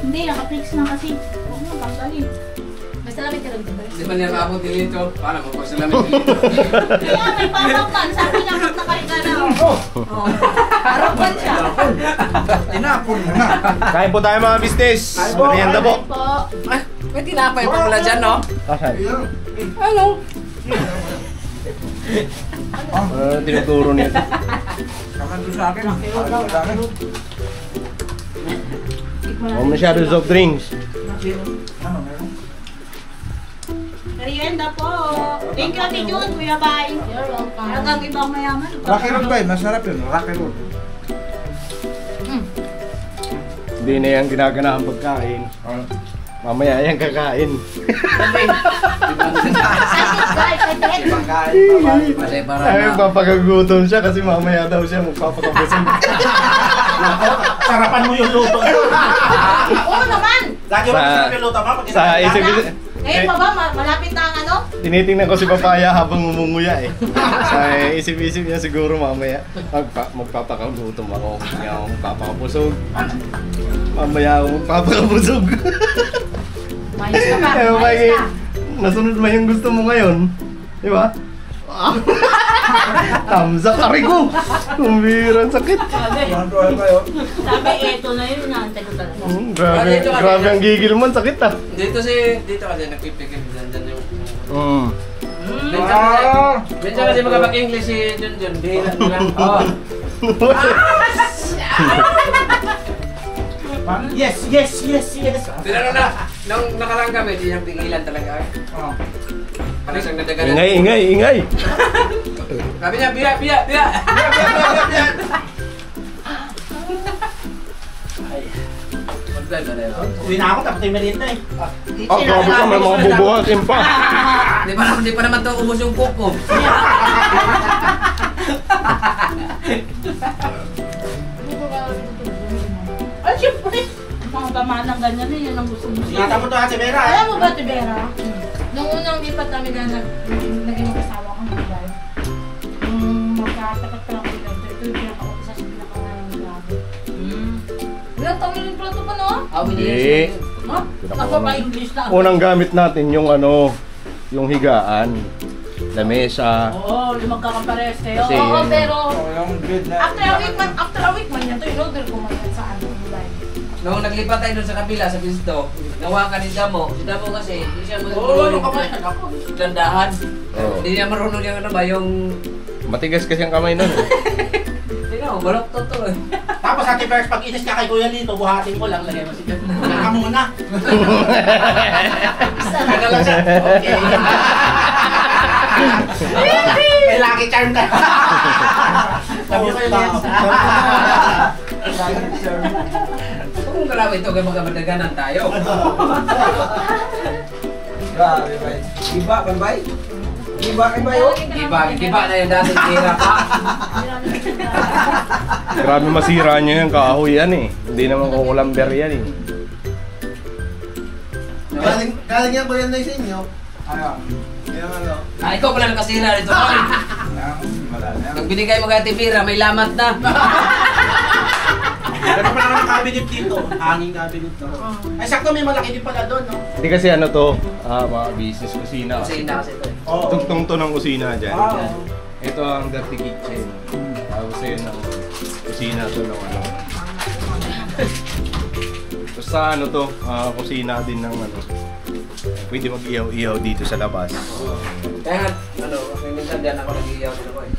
Speaker 6: Hindi, nakapix na kasi. Huwag mo, panggalin.
Speaker 3: May salamin ka lang, Tibera.
Speaker 2: Di ba niya maabot dito? Paano mo po sila may
Speaker 6: Kaya may papakan, sabi niya mat na karika na.
Speaker 3: Oo. Harapan siya.
Speaker 4: Tinapon mo na.
Speaker 1: Kain po tayo mga business. Merienda po.
Speaker 6: Po.
Speaker 2: May tinapay pa pala dyan, no?
Speaker 1: Asan?
Speaker 2: Ano?
Speaker 1: Tinuturo niya.
Speaker 4: Kakando sa akin ah. Kakando sa akin.
Speaker 1: Huwag masyado soft drinks.
Speaker 4: Ano, meron?
Speaker 6: Merienda po. Thank you, Ate Jun, Kuya Bay.
Speaker 3: You're welcome.
Speaker 6: Hanggang ibang mayaman.
Speaker 4: Rocky Road ba? Masarap yun. Rocky Road.
Speaker 1: Hindi na yan ginaganahan pagkain. Mamaya yan kakain.
Speaker 2: Kasi para
Speaker 1: Ay,
Speaker 2: na.
Speaker 1: papagagutom siya kasi mamaya daw siya magpapakabusog.
Speaker 5: Sarapan mo yung luto.
Speaker 3: Oo naman.
Speaker 5: Lagi mo masarap yung luto mo. Pag
Speaker 1: Sa isip
Speaker 3: Ngayon pa ba, malapit na ang ano?
Speaker 1: tinitingnan ko si Papaya habang ngumunguya eh. Sa isip-isip niya siguro mamaya magpapakagutom ako. Hindi ako magpapakabusog. Mamaya ako magpapakabusog.
Speaker 3: Mayos ka pa.
Speaker 1: Eh,
Speaker 3: Mayos
Speaker 1: Mikey,
Speaker 3: ka.
Speaker 1: nasunod mo yung gusto mo ngayon. Di ba? Tamsak, aray ko! Kumbira, sakit.
Speaker 6: Sabi, eto na yun, inaantay ko talaga.
Speaker 1: Grabe ang gigil mo, sakit ah.
Speaker 2: Dito kasi nagpipigil dyan yung...
Speaker 1: Mm.
Speaker 2: Minsan kasi magkapag-English si Junjun, bihilan mo lang. Oh.
Speaker 5: Yes, yes, yes, yes.
Speaker 2: Pero nung nakarang kami, di niyang pigilan talaga. Ano isang nadaganan?
Speaker 1: Ingay!
Speaker 2: Sabi niya, biya! Magdala na yun.
Speaker 5: Uwi na ako, tapos yung merienda eh.
Speaker 1: Grabe ka, may mga bubuhatin pa.
Speaker 2: Di pa naman to ubos yung popo.
Speaker 6: Ay, syempre. Mga gamanang ganyan eh, yan ang gusto mo.
Speaker 5: Ingatan mo to ha, si Vera.
Speaker 3: Alam mo ba, Tibera? Nung unang lipat namin na naging mag-asawa ko ng Dubai, magkatakat pa lang ko dito, ito yung pinaka-utos sa pinaka-grabe. Ilang taon na rin pala ito pa, no?
Speaker 1: Hindi.
Speaker 3: Ha? Ako pa English na.
Speaker 1: Unang gamit natin yung yung higaan. Lamesa.
Speaker 6: Oo, yung magkakapares kayo.
Speaker 1: Kasi-
Speaker 3: Oo, pero
Speaker 4: Yung good na.
Speaker 3: after a week man yan, ito in-order ko man yan sa Dubai.
Speaker 2: Nung naglipat tayo dun sa kabila, sa Bisto, nawa ka ni Damo. Si Damo kasi, hindi siya
Speaker 5: Oo,
Speaker 2: marunong
Speaker 5: yung kamay ako.
Speaker 2: dandahan.
Speaker 1: Oo.
Speaker 2: Hindi niya marunong yung yung...
Speaker 1: Matigas kasi ang kamay nun.
Speaker 2: Tingnan mo, balok to eh.
Speaker 5: Tapos Ate Pers, pag inis ka kay Kuya Lito, buhatin ko lang, lagay mo si Jan. Huwag ka muna. Kaya lang siya. Okay. May lucky charm ka. Sabi ko yun yan.
Speaker 2: Kung grabe ito, kaya magkamadaganan tayo.
Speaker 4: Grabe ba? Iba, Bambay? Iba, oh.
Speaker 2: Giba na yung dating tira pa.
Speaker 1: Grabe masira niya yung kahoy yan eh. Hindi naman kukulamber yan eh.
Speaker 7: Galing yan po yan na sa inyo.
Speaker 4: Ano?
Speaker 7: Yung ano.
Speaker 2: Ah, ikaw pala nakasira nito.
Speaker 4: Wala na.
Speaker 2: Nang binigay mo kay Ate Pira, may lamat na.
Speaker 5: Gano'n pa naman ang cabinet dito. Hanging cabinet to. Ay, sakto may malaki din pala doon, no?
Speaker 1: Hindi kasi Mga business kusina.
Speaker 2: Kusina kasi ito eh.
Speaker 1: Tugtong to ng kusina dyan.
Speaker 5: Ah,
Speaker 1: Ito ang dirty kitchen. Tapos yun ang kusina to ng ano. Tapos sa ano to, kusina din ng ano. Pwede mag-ihaw-ihaw dito sa labas.
Speaker 2: Kaya nga, minsan dyan ako nag-iiyaw din ako eh.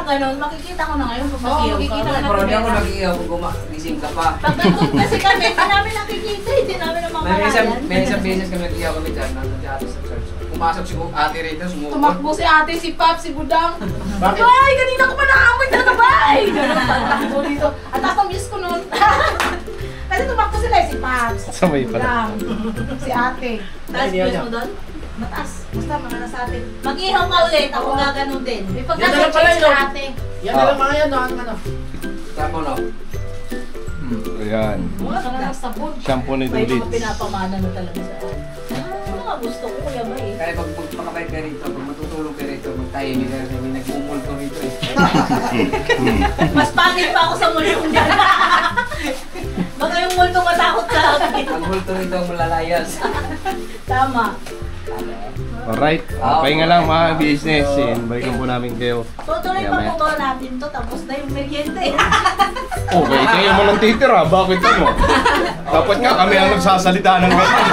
Speaker 6: Ganun. Makikita ko na ngayon kung
Speaker 3: Oo,
Speaker 6: mag-iyaw
Speaker 3: makikita
Speaker 6: ka.
Speaker 3: na.
Speaker 2: Pero hindi ako nag-iiyaw kung gumising ka pa.
Speaker 6: Pag nandun kasi kami, hindi namin nakikita. Hindi namin namamalayan.
Speaker 2: May isang beses kami nag-iiyaw kami dyan, nandun si ate sa church. Pumasok si ate rito, sumukot.
Speaker 6: Tumakbo si ate, si Pap, si Budang. Bay! Kanina ko pa naamoy talaga, bay! Ganun, tatakbo dito. At tapos ang miss ko nun. Kasi tumakbo sila si Paps, si
Speaker 1: Sabay pala.
Speaker 6: Budang, si ate.
Speaker 3: Taas
Speaker 5: Hindi
Speaker 3: plus
Speaker 5: niya.
Speaker 3: mo doon?
Speaker 6: Mataas. Basta mga nasa atin.
Speaker 3: Mag-ihaw ka ulit, ako gaganon din.
Speaker 6: May
Speaker 5: Yan na
Speaker 6: pagkakasya
Speaker 5: lang pala
Speaker 6: si
Speaker 5: yun.
Speaker 6: ate.
Speaker 5: Yan na lang mga yan, ano.
Speaker 2: Tapos no?
Speaker 1: Ayan.
Speaker 6: Wala ka na ng sabon.
Speaker 1: Shampoo ni
Speaker 3: May mga
Speaker 1: Dulits.
Speaker 3: pinapamana na talaga sa akin. Mga gusto ko, Kuya Bay.
Speaker 2: Kaya pag magpakabait ka rito, pag matutulog ka rito, magtayo ni Larry, may nagmumulto rito eh.
Speaker 3: Mas pangit pa ako sa multong dyan. Baka yung multong matakot sa akin.
Speaker 2: Ang multo rito ang malalayas.
Speaker 3: Tama.
Speaker 1: Alright. Pahinga lang mga business. Balikan po namin kayo.
Speaker 3: Tutuloy pa
Speaker 1: Maya-maya.
Speaker 3: po ba natin to? Tapos na yung merienda.
Speaker 1: Okay, kayo mo lang titira. Bakit ano? Dapat nga kami ang nagsasalita ng ganyan.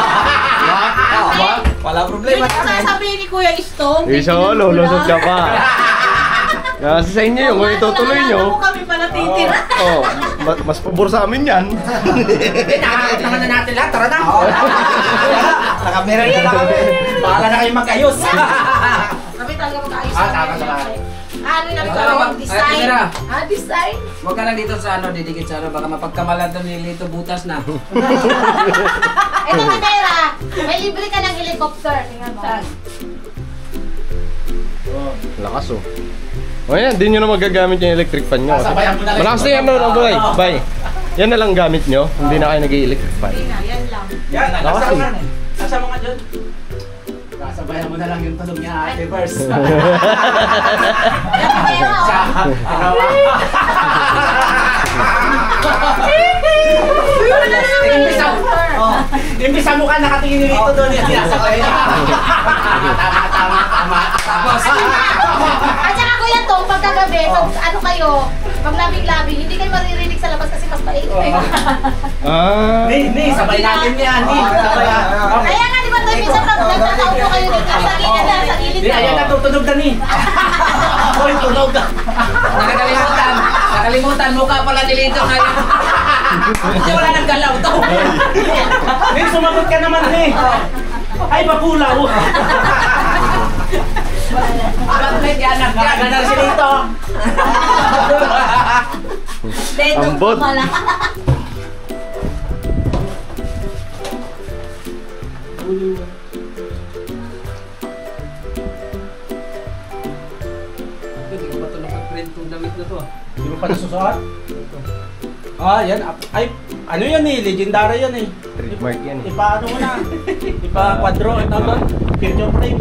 Speaker 2: Wala
Speaker 3: Yun
Speaker 2: problema
Speaker 3: yung sasabihin ni Kuya Istong.
Speaker 1: Isa, lulusot ka pa. Kasi sa inyo yung kung itutuloy nyo.
Speaker 3: Wala kami pala titira.
Speaker 1: Oh, mas pabor sa amin yan.
Speaker 5: Nakakit naman na natin lahat, tara na! Nakamera na lang kami. Bahala na kayo magayos.
Speaker 3: Kami talaga mag-ayos.
Speaker 5: Tama sa lahat.
Speaker 3: Ano na
Speaker 2: Tara,
Speaker 3: design?
Speaker 2: tira.
Speaker 3: Design?
Speaker 2: Huwag ka lang dito sa ano, didikit sa ano, baka mapagkamalan doon ni Lito butas na.
Speaker 3: Ito kamera. May libre ka ng helicopter. Tingnan mo.
Speaker 1: Lakas oh. O yan, di nyo na magagamit yung electric fan nyo.
Speaker 5: Sasabayan mo na lang.
Speaker 1: Malakas na yan, no, boy. Bye. Yan na lang gamit nyo. Hindi na kayo nag-electric fan.
Speaker 3: Hindi na, yan lang.
Speaker 5: Yan,
Speaker 1: Lakas
Speaker 5: nasa
Speaker 1: eh.
Speaker 5: mga nasa mga dyan. Sasabayan mo na lang yung tunog niya, Ate Verse.
Speaker 3: Yan kamera.
Speaker 5: Imbis sa mukha nakatingin dito doon yung sinasabay niya. Tama.
Speaker 2: Tapos,
Speaker 3: At saka Kuya Tong, pagkagabi, pag ano kayo, pag labing-labing, hindi kayo maririnig sa labas kasi mas mainit.
Speaker 5: Ni, sabay natin yan. Ni, sabay
Speaker 3: Kaya nga, di ba tayo minsan pag nagtataupo kayo dito, sa gilid na, sa gilid
Speaker 5: Ni,
Speaker 3: na.
Speaker 5: ayan natutunog na ni. Hoy, tunog ka.
Speaker 2: nakalimutan, mukha pala ni Lito ngayon. Kasi wala nang galaw to.
Speaker 5: Ni, sumagot ka naman ni. Ay, babulaw.
Speaker 2: Ba't may ganak ka?
Speaker 5: Gana si Lito.
Speaker 1: Ambot.
Speaker 2: Hindi ko ba ito nakag-print yung damit na to?
Speaker 5: Hindi mo pa nasusuot? Yan. Ay, ano yan eh, legendary yan eh.
Speaker 1: Trademark yan eh.
Speaker 5: Ipa ano mo na. Ipa quadro, ito ba? Picture frame.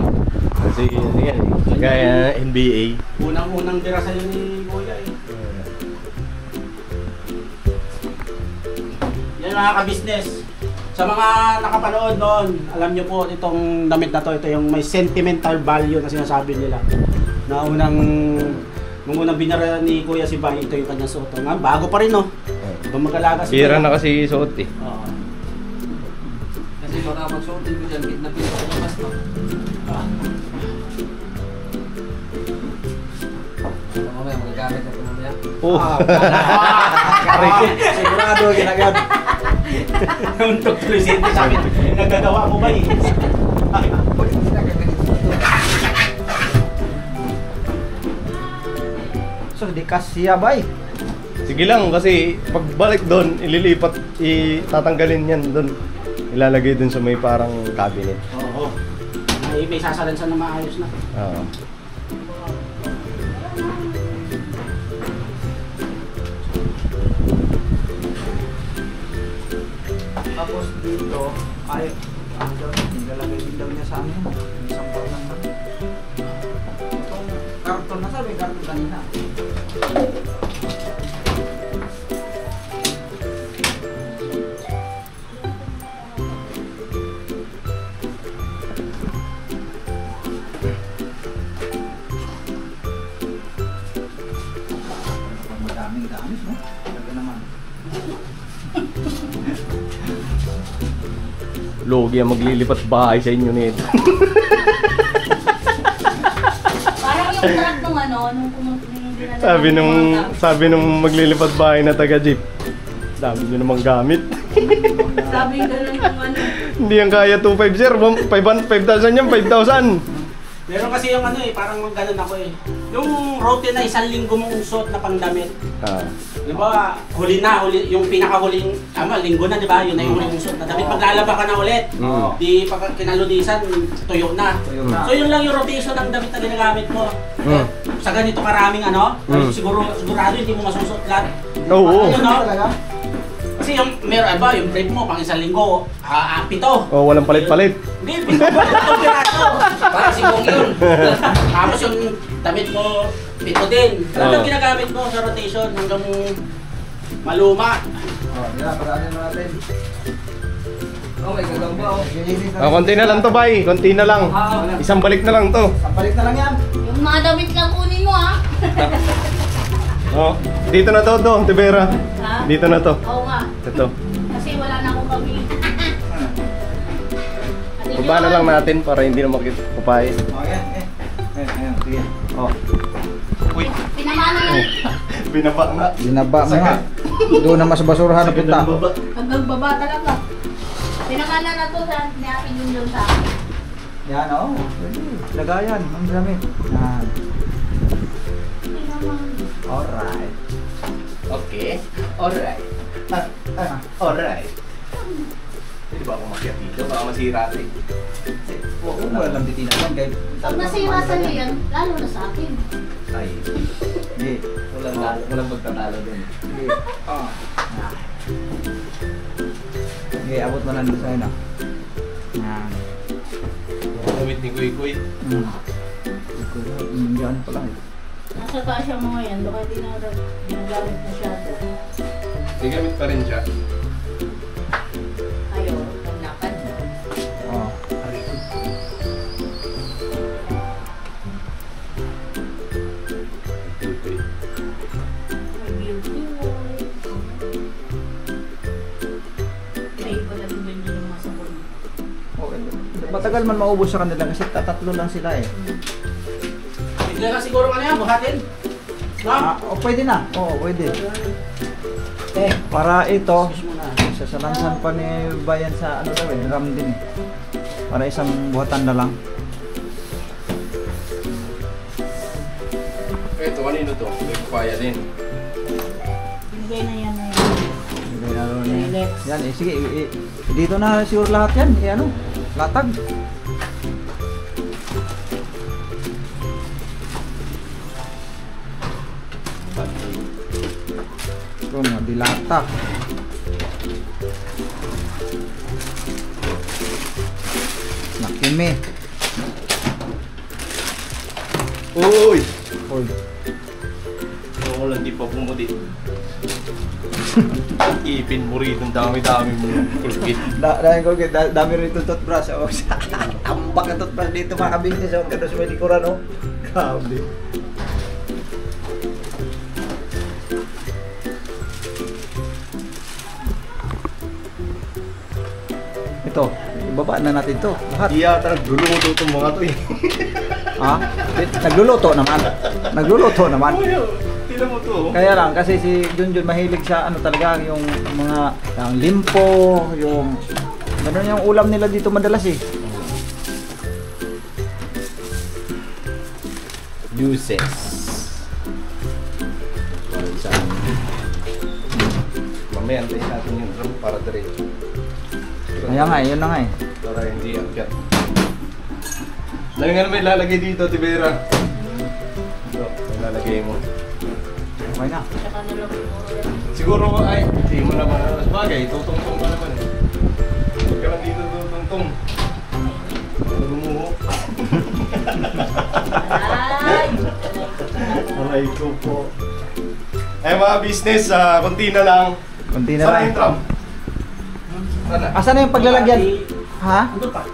Speaker 1: Kasi ano yan eh. Gaya NBA.
Speaker 5: Unang-unang tira sa'yo ni Kuya eh. Yan mga ka-business. Sa mga nakapanood noon, alam nyo po itong damit na to, ito yung may sentimental value na sinasabi nila. Na nung unang binara ni Kuya si Bay, ito yung kanyang suot. Nga, bago pa rin no. Diba mag-alaga si
Speaker 1: Bira
Speaker 5: Bay?
Speaker 1: na kasi suot eh.
Speaker 5: Oo.
Speaker 2: Kasi baka magsuotin ko dyan, kidnapin ko sa labas to. Mamaya magagamit na ito mamaya.
Speaker 1: Oh.
Speaker 5: Sigurado, ginagad. Untuk tuloy siya sabi, nagagawa mo ba eh?
Speaker 4: So, di kasya ba eh?
Speaker 1: Sige lang kasi pagbalik doon, tatanggalin yan doon. Ilalagay doon sa may parang cabinet.
Speaker 5: Oo. May sasalansan na maayos na.
Speaker 1: Oo.
Speaker 4: Tapos dito, ay, ano daw, nilalagay din daw niya sa amin. Isang ball lang na. Itong karton na sabi, karton kanina.
Speaker 1: Logi ang maglilipat bahay sa inyo nito.
Speaker 6: Parang yung truck nung ano, nung dinala.
Speaker 1: sabi nung maglilipat bahay na taga-jeep. Dami nyo namang gamit.
Speaker 6: Sabi gano'n yung ano.
Speaker 1: Hindi yan kaya 2.5 sir. 5,000 yan, 5,000.
Speaker 5: Meron kasi yung ano parang ganun ako Yung routine na 1 linggo mong suot na pangdamit. Di ba, huli, yung pinakahuling, linggo na, di ba? Yun na yung huling suot na damit. Maglalaba ka na ulit. Di pag kinaludisan, tuyo na. So yun lang yung rotation ng damit na ginagamit mo. Sa ganito karaming sigurado hindi mo masusot lahat.
Speaker 1: Oo.
Speaker 5: Kasi yung yung brief mo pang 1 linggo, 7.
Speaker 1: Oh, walang palit-palit.
Speaker 5: Hindi, 7 piraso. Para sibong yun. Tapos yung damit mo, 7 din. Alam yung ginagamit mo sa rotation hanggang maluma.
Speaker 4: Yan, paraanin mo natin.
Speaker 2: Oh, may gagamba oh.
Speaker 1: Konti na lang to, bay. Konti na lang. Isang balik na lang to.
Speaker 4: Sampalik na lang yan.
Speaker 6: Yung mga damit lang kunin mo ha.
Speaker 1: Oh, dito na to, Tibera.
Speaker 6: Ha?
Speaker 1: Dito na to.
Speaker 6: Oo nga.
Speaker 1: Ito.
Speaker 6: Kasi wala na akong pamili.
Speaker 1: Baba na lang natin para hindi na makipapayas.
Speaker 4: Oh, yan. Ayan, sige. Oh.
Speaker 1: Uy,
Speaker 6: Pinamana yan.
Speaker 1: binaba nga.
Speaker 4: Binaba mo nga. Doon naman sa basurahan na punta.
Speaker 6: Hanggang baba talaga. Pinamana na to sa niyakin yung doon sa akin.
Speaker 4: Yan, oh. Pwede. Lagayan. Ang damit. Yan. Alright.
Speaker 1: Okay. Alright. Alright. Pwede ba ako makiat dito? Baka masira ito eh.
Speaker 4: Oo, wala lang titinagan.
Speaker 6: Pag nasira sa yan, lalo na sa akin.
Speaker 1: Ay.
Speaker 4: Hindi.
Speaker 1: Walang magtatalo din.
Speaker 4: Sige. Sige, abot mo lang doon sa ina. Yan.
Speaker 1: Gamit ni Kuy Kuy.
Speaker 4: Yan pa lang.
Speaker 6: Nasa taas yung mga yan, baka di na ginagamit masyado.
Speaker 1: Di gamit pa rin siya.
Speaker 6: Ayaw, panlakan.
Speaker 4: Oh.
Speaker 6: May beauty world. May iba na din yun yung mga sabon.
Speaker 4: Okay. Matagal man maubos sa kanila kasi tatlo lang sila eh.
Speaker 5: Hindi na siguro buhatin.
Speaker 4: Pwede na. Oo, pwede. Para ito, sasalansan pa ni Bayan sa ram din eh. Para isang buhatan na lang.
Speaker 1: Ito, kanino to? May papaya din.
Speaker 6: Binigay na yan na
Speaker 4: Yan eh, sige. Dito na siguro lahat yan. Latag. Ito na, dilata. Nakime.
Speaker 1: Uy!
Speaker 4: Uy.
Speaker 1: Ako lang di pa pumuti. Ipin mo rito, dami-dami mo. Kulgit.
Speaker 4: Dami rito toothbrush. Tambak na toothbrush dito mga kabintis. Kada sa may likuran, oh. Grabe. Ito, ibaba na natin to. Lahat.
Speaker 1: Di yata nagluluto itong mga to eh.
Speaker 4: Ha? Nagluluto naman. Nagluluto naman.
Speaker 1: Tila mo to.
Speaker 4: Kaya lang kasi si Junjun mahilig sa talaga yung mga limpo, yung gano'n yung ulam nila dito madalas eh.
Speaker 1: Juices. Mamaya antayin natin yung drum para diretso.
Speaker 4: Ayan nga, yun na nga eh.
Speaker 1: Para hindi akyat. Dami nga naman ilalagay dito, Tibera. Ito, ilalagay mo.
Speaker 4: Okay na.
Speaker 6: Tsaka na lang
Speaker 2: Siguro ay, hindi mo naman alas bagay, tutungtong ka naman eh. Huwag ka lang dito tutungtong. Lumuho.
Speaker 6: Ay!
Speaker 2: Aray ko po. Ay mga business, konti na lang.
Speaker 4: Kunti na
Speaker 2: Sana
Speaker 4: lang.
Speaker 2: yung tram. Sana.
Speaker 4: Asan na yung paglalagyan? Ha?
Speaker 5: Ano pa?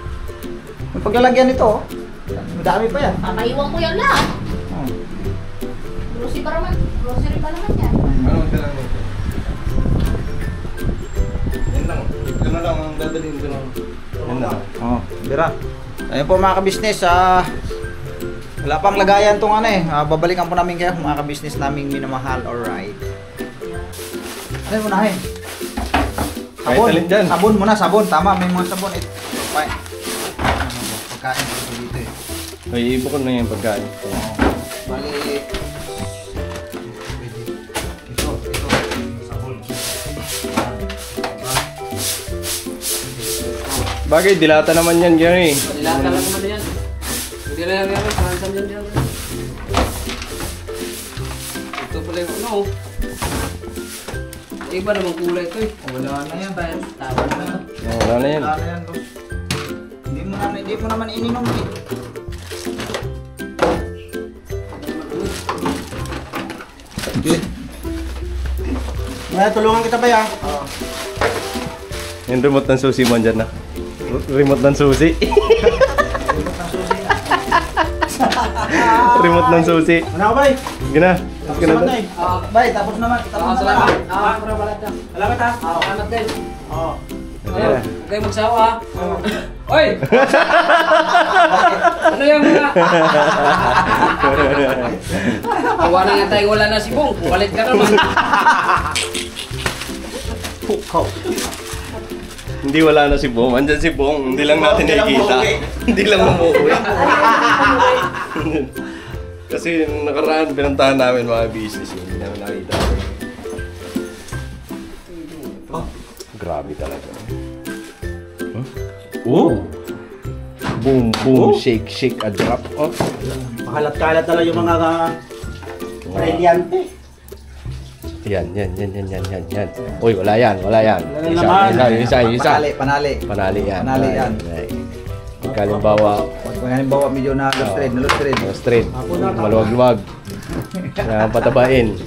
Speaker 4: Yung paglalagyan nito, oh. Madami pa yan.
Speaker 6: Papaiwan ko yan lahat.
Speaker 4: Oh.
Speaker 6: Grocery pa naman yan.
Speaker 2: Ano ka lang nito? Yun lang.
Speaker 1: na lang ang dadalhin ko lang. Yan na.
Speaker 4: Oh, bira. Ayun po mga ka-business, wala pang lagayan tong ano eh. Babalikan po namin kayo mga ka-business naming minamahal. Alright. Ano yung unahin?
Speaker 1: Kahit
Speaker 4: Sabon.
Speaker 1: alin dyan.
Speaker 4: Sabon muna, sabon. Tama, may mga sabon. Pagkain ko dito eh.
Speaker 1: Ay, ibukod na yung pagkain.
Speaker 4: Bali, ito, sabon.
Speaker 1: Bagay, dilata naman yan, Gary.
Speaker 8: Dilata lang naman yan. Hindi na yan, pahantam yan dyan. Ito pala yung ano. Iba namang kulay ito eh.
Speaker 4: Wala na yan.
Speaker 8: Tawag na.
Speaker 1: Oh, wala na yan.
Speaker 4: Wala na yan, boss. Hindi mo naman ininom eh.
Speaker 5: May tulungan kita ba ya?
Speaker 1: Yung remote ng susi mo dyan na. Remote ng susi. Remote ng susi.
Speaker 5: Ano ka bay?
Speaker 1: Gina.
Speaker 5: Tapos naman na eh.
Speaker 4: Bay, tapos naman. Tapos naman.
Speaker 8: Salamat. Salamat ha.
Speaker 5: Salamat ha.
Speaker 8: Salamat din.
Speaker 5: Oo.
Speaker 8: Huwag kayo magsawa ha. Oy! Ano yung mga? Awa na nga tayo, wala na si Bong. Palit ka naman.
Speaker 1: Hindi wala na si Bong. Andyan si Bong. Hindi lang natin nakikita. Hindi lang umuwi. Kasi nung nakaraan, pinuntahan namin mga business. Hindi namin nakita. Oh, grabe talaga. Huh? Oh! Boom, boom, shake, shake, a drop. Oh.
Speaker 5: Pakalat-kalat na lang yung mga radiante.
Speaker 1: Yan. Uy, wala yan. Isa.
Speaker 4: Panali.
Speaker 1: Panali yan.
Speaker 4: Panali yan.
Speaker 1: Pagkalimbawa,
Speaker 4: Halimbawa medyo na lost trade.
Speaker 1: straight, maluwag-luwag. Kailangan patabain.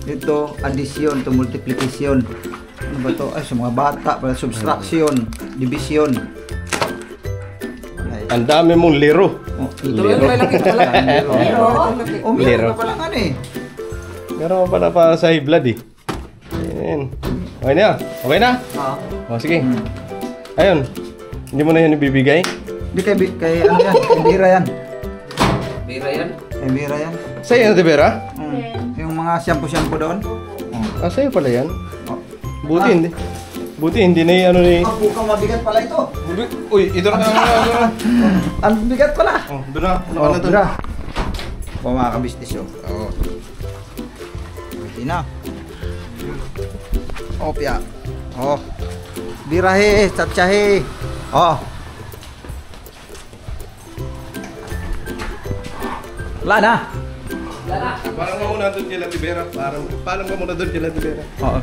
Speaker 4: Ito, addition to multiplication. Ano ba to? Ay, sa mga bata, pala subtraction, division. Ay.
Speaker 1: Ang dami mong liro.
Speaker 4: Oh,
Speaker 8: Ito yung lalaki pala.
Speaker 4: oh,
Speaker 1: Lero.
Speaker 4: meron na pala ano eh.
Speaker 1: Meron pa pala para sa high blood eh. Ayan. Okay na. Okay na?
Speaker 4: Oo.
Speaker 1: O, sige. Ayun. Hindi mo na yan ibibigay?
Speaker 4: Hindi kay ano yan, kay Bira yan.
Speaker 8: Bira yan.
Speaker 4: Kay Bira yan.
Speaker 1: Sa'yo na, Tibera?
Speaker 4: Yung mga shampoo doon.
Speaker 1: Ah, sa'yo pala yan?
Speaker 4: Oh.
Speaker 1: Buti hindi. Buti hindi na yung ano ni...
Speaker 4: Ah, bukang mabigat pala ito.
Speaker 1: Uy, ito na.
Speaker 4: Ang bigat pala.
Speaker 1: Oh, doon na.
Speaker 4: Oh, Bira. O mga kabistis yun. Oo. Pwede na. Opya. Oh. Birahe, tatsahe. Oh. Wala na.
Speaker 1: Parang ka muna doon kila Tibera. Parang ka muna doon kila Tibera.
Speaker 4: Oo.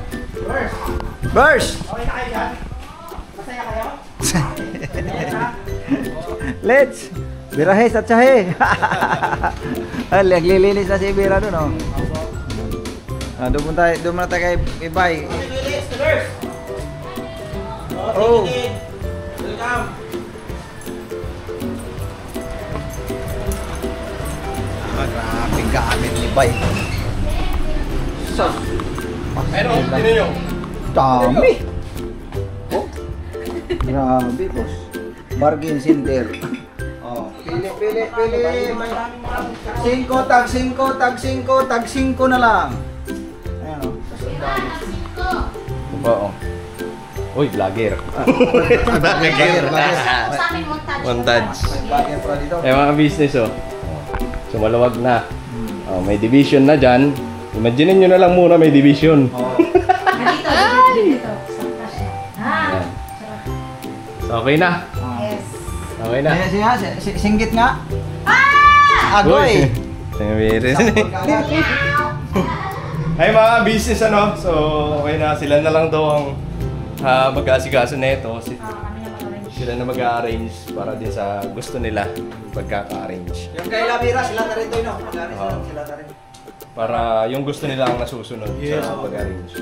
Speaker 4: Burst!
Speaker 5: Okay na kayo dyan? Masaya kayo?
Speaker 4: Let's! Birahe, tatsahe. Ay, naglilinis na si Bira doon, oh. Doon muna tayo kay Ibay. Oh.
Speaker 5: Welcome.
Speaker 4: Grabe gamit ni Bay.
Speaker 1: Ayun, tinan nyo.
Speaker 4: Dami. Oh. Grabe, boss. Bargain center. Oh, pili. May 5 tag 5 na lang. Ayan, oh.
Speaker 1: Oo. Uy, vlogger.
Speaker 4: Vlogger.
Speaker 3: Sa amin, montage.
Speaker 1: Montage.
Speaker 4: Vlogger pala dito.
Speaker 1: Eh, mga business, oh. So, maluwag na. Oh, may division na dyan. Imagine nyo na lang muna may division.
Speaker 4: Oh.
Speaker 3: Dito. Sakta siya. Ah.
Speaker 1: So, okay na.
Speaker 3: Yes.
Speaker 1: Okay na.
Speaker 4: Singgit nga. Agoy.
Speaker 1: Ay mga business ano, so okay na, sila na lang daw ang mag-aasikaso na ito. Sila na mag-arrange para din sa gusto nila pagkaka-arrange.
Speaker 4: Yung kay Labira, sila na rin doon, no? Sila na rin.
Speaker 1: Para yung gusto nila ang nasusunod sa pag-arrange.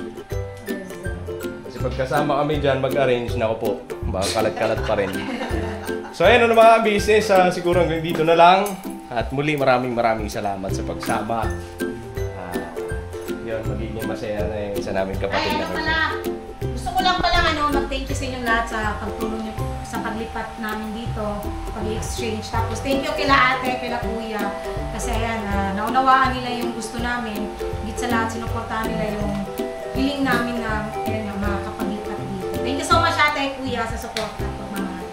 Speaker 1: Kasi pagkasama kami dyan mag-arrange, nako po, baka kalat-kalat pa rin. So ayun ano mga business, siguro hanggang dito na lang. At muli maraming salamat sa pagsama. Yun, magiging masaya na yung isa namin kapatid
Speaker 3: Ay,
Speaker 1: na
Speaker 3: ano pala. Gusto ko lang pala mag-thank you sa inyong lahat sa pagtulong niyo sa paglipat namin dito, pag-exchange. Tapos thank you kila ate, kila kuya. Kasi ayan, naunawaan nila yung gusto namin. Higit sa lahat, sinuportahan nila yung feeling namin na ayan, makakapaglipat dito. Thank you so much ate, kuya, sa support at pagmamahal.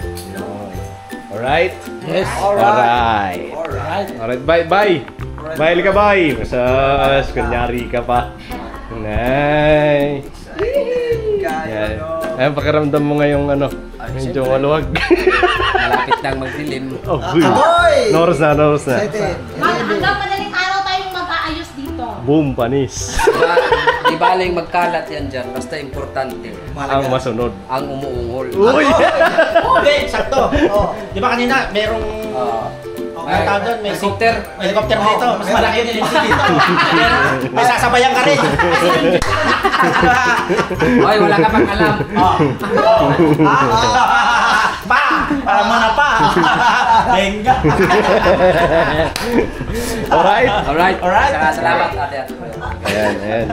Speaker 1: Alright?
Speaker 5: Yes.
Speaker 1: Alright.
Speaker 5: Alright.
Speaker 1: Alright, bye, bye. Bye ka, bye. Masas, kunyari ka pa. Nice. Yan. Ayan, pakiramdam mo ngayong ano, medyo maluwag.
Speaker 8: Malapit nang magdilim.
Speaker 1: Oh, uy. Noros na.
Speaker 3: Hanggang madaling araw tayong mag-aayos dito.
Speaker 1: Boom, panis.
Speaker 8: Di baling magkalat yan dyan. Basta importante.
Speaker 1: Ang masunod.
Speaker 8: Ang umuungol.
Speaker 1: Uy!
Speaker 5: Hindi, sakto. Oh. Di ba kanina, merong... May tawag doon, may
Speaker 8: helicopter.
Speaker 5: May helicopter dito. Mas malaki yung helicopter dito. May sasabayan ka rin.
Speaker 8: Ay, wala ka pang alam.
Speaker 5: Pa! Para mo na pa! Benga!
Speaker 1: Alright.
Speaker 8: Alright. Salamat ate.
Speaker 1: Ayan.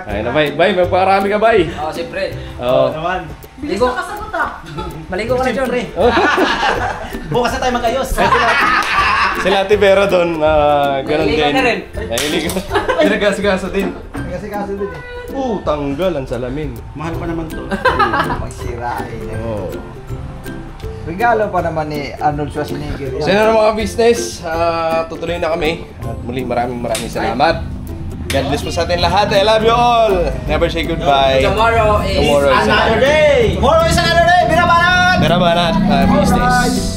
Speaker 1: Ayan na, bye. Bye, magpakarami ka, bye.
Speaker 8: Oo, siyempre.
Speaker 1: Oo.
Speaker 5: Naman.
Speaker 3: Bilis
Speaker 8: Ligo.
Speaker 3: na kasagot ah.
Speaker 8: Maligo ka na dyan.
Speaker 5: Bukas na tayo mag-ayos.
Speaker 1: Sila Ate Vera doon, ganun
Speaker 8: Nahiligo
Speaker 1: din.
Speaker 8: na rin.
Speaker 1: Nahiligo. Pinagas-gasa din.
Speaker 4: Kasi kaso din eh.
Speaker 1: Tanggal ang salamin.
Speaker 5: Mahal pa naman to.
Speaker 4: Magsirain eh.
Speaker 1: Oo.
Speaker 4: Regalo pa naman ni Arnold Schwarzenegger.
Speaker 1: So yun na mga business, tutuloy na kami. At muli maraming salamat. God bless po sa atin lahat. I love you all. Never say goodbye.
Speaker 8: Tomorrow is
Speaker 1: Tomorrow is
Speaker 5: Another day! Tomorrow is another day! Binabanat!
Speaker 1: Binabanat, business.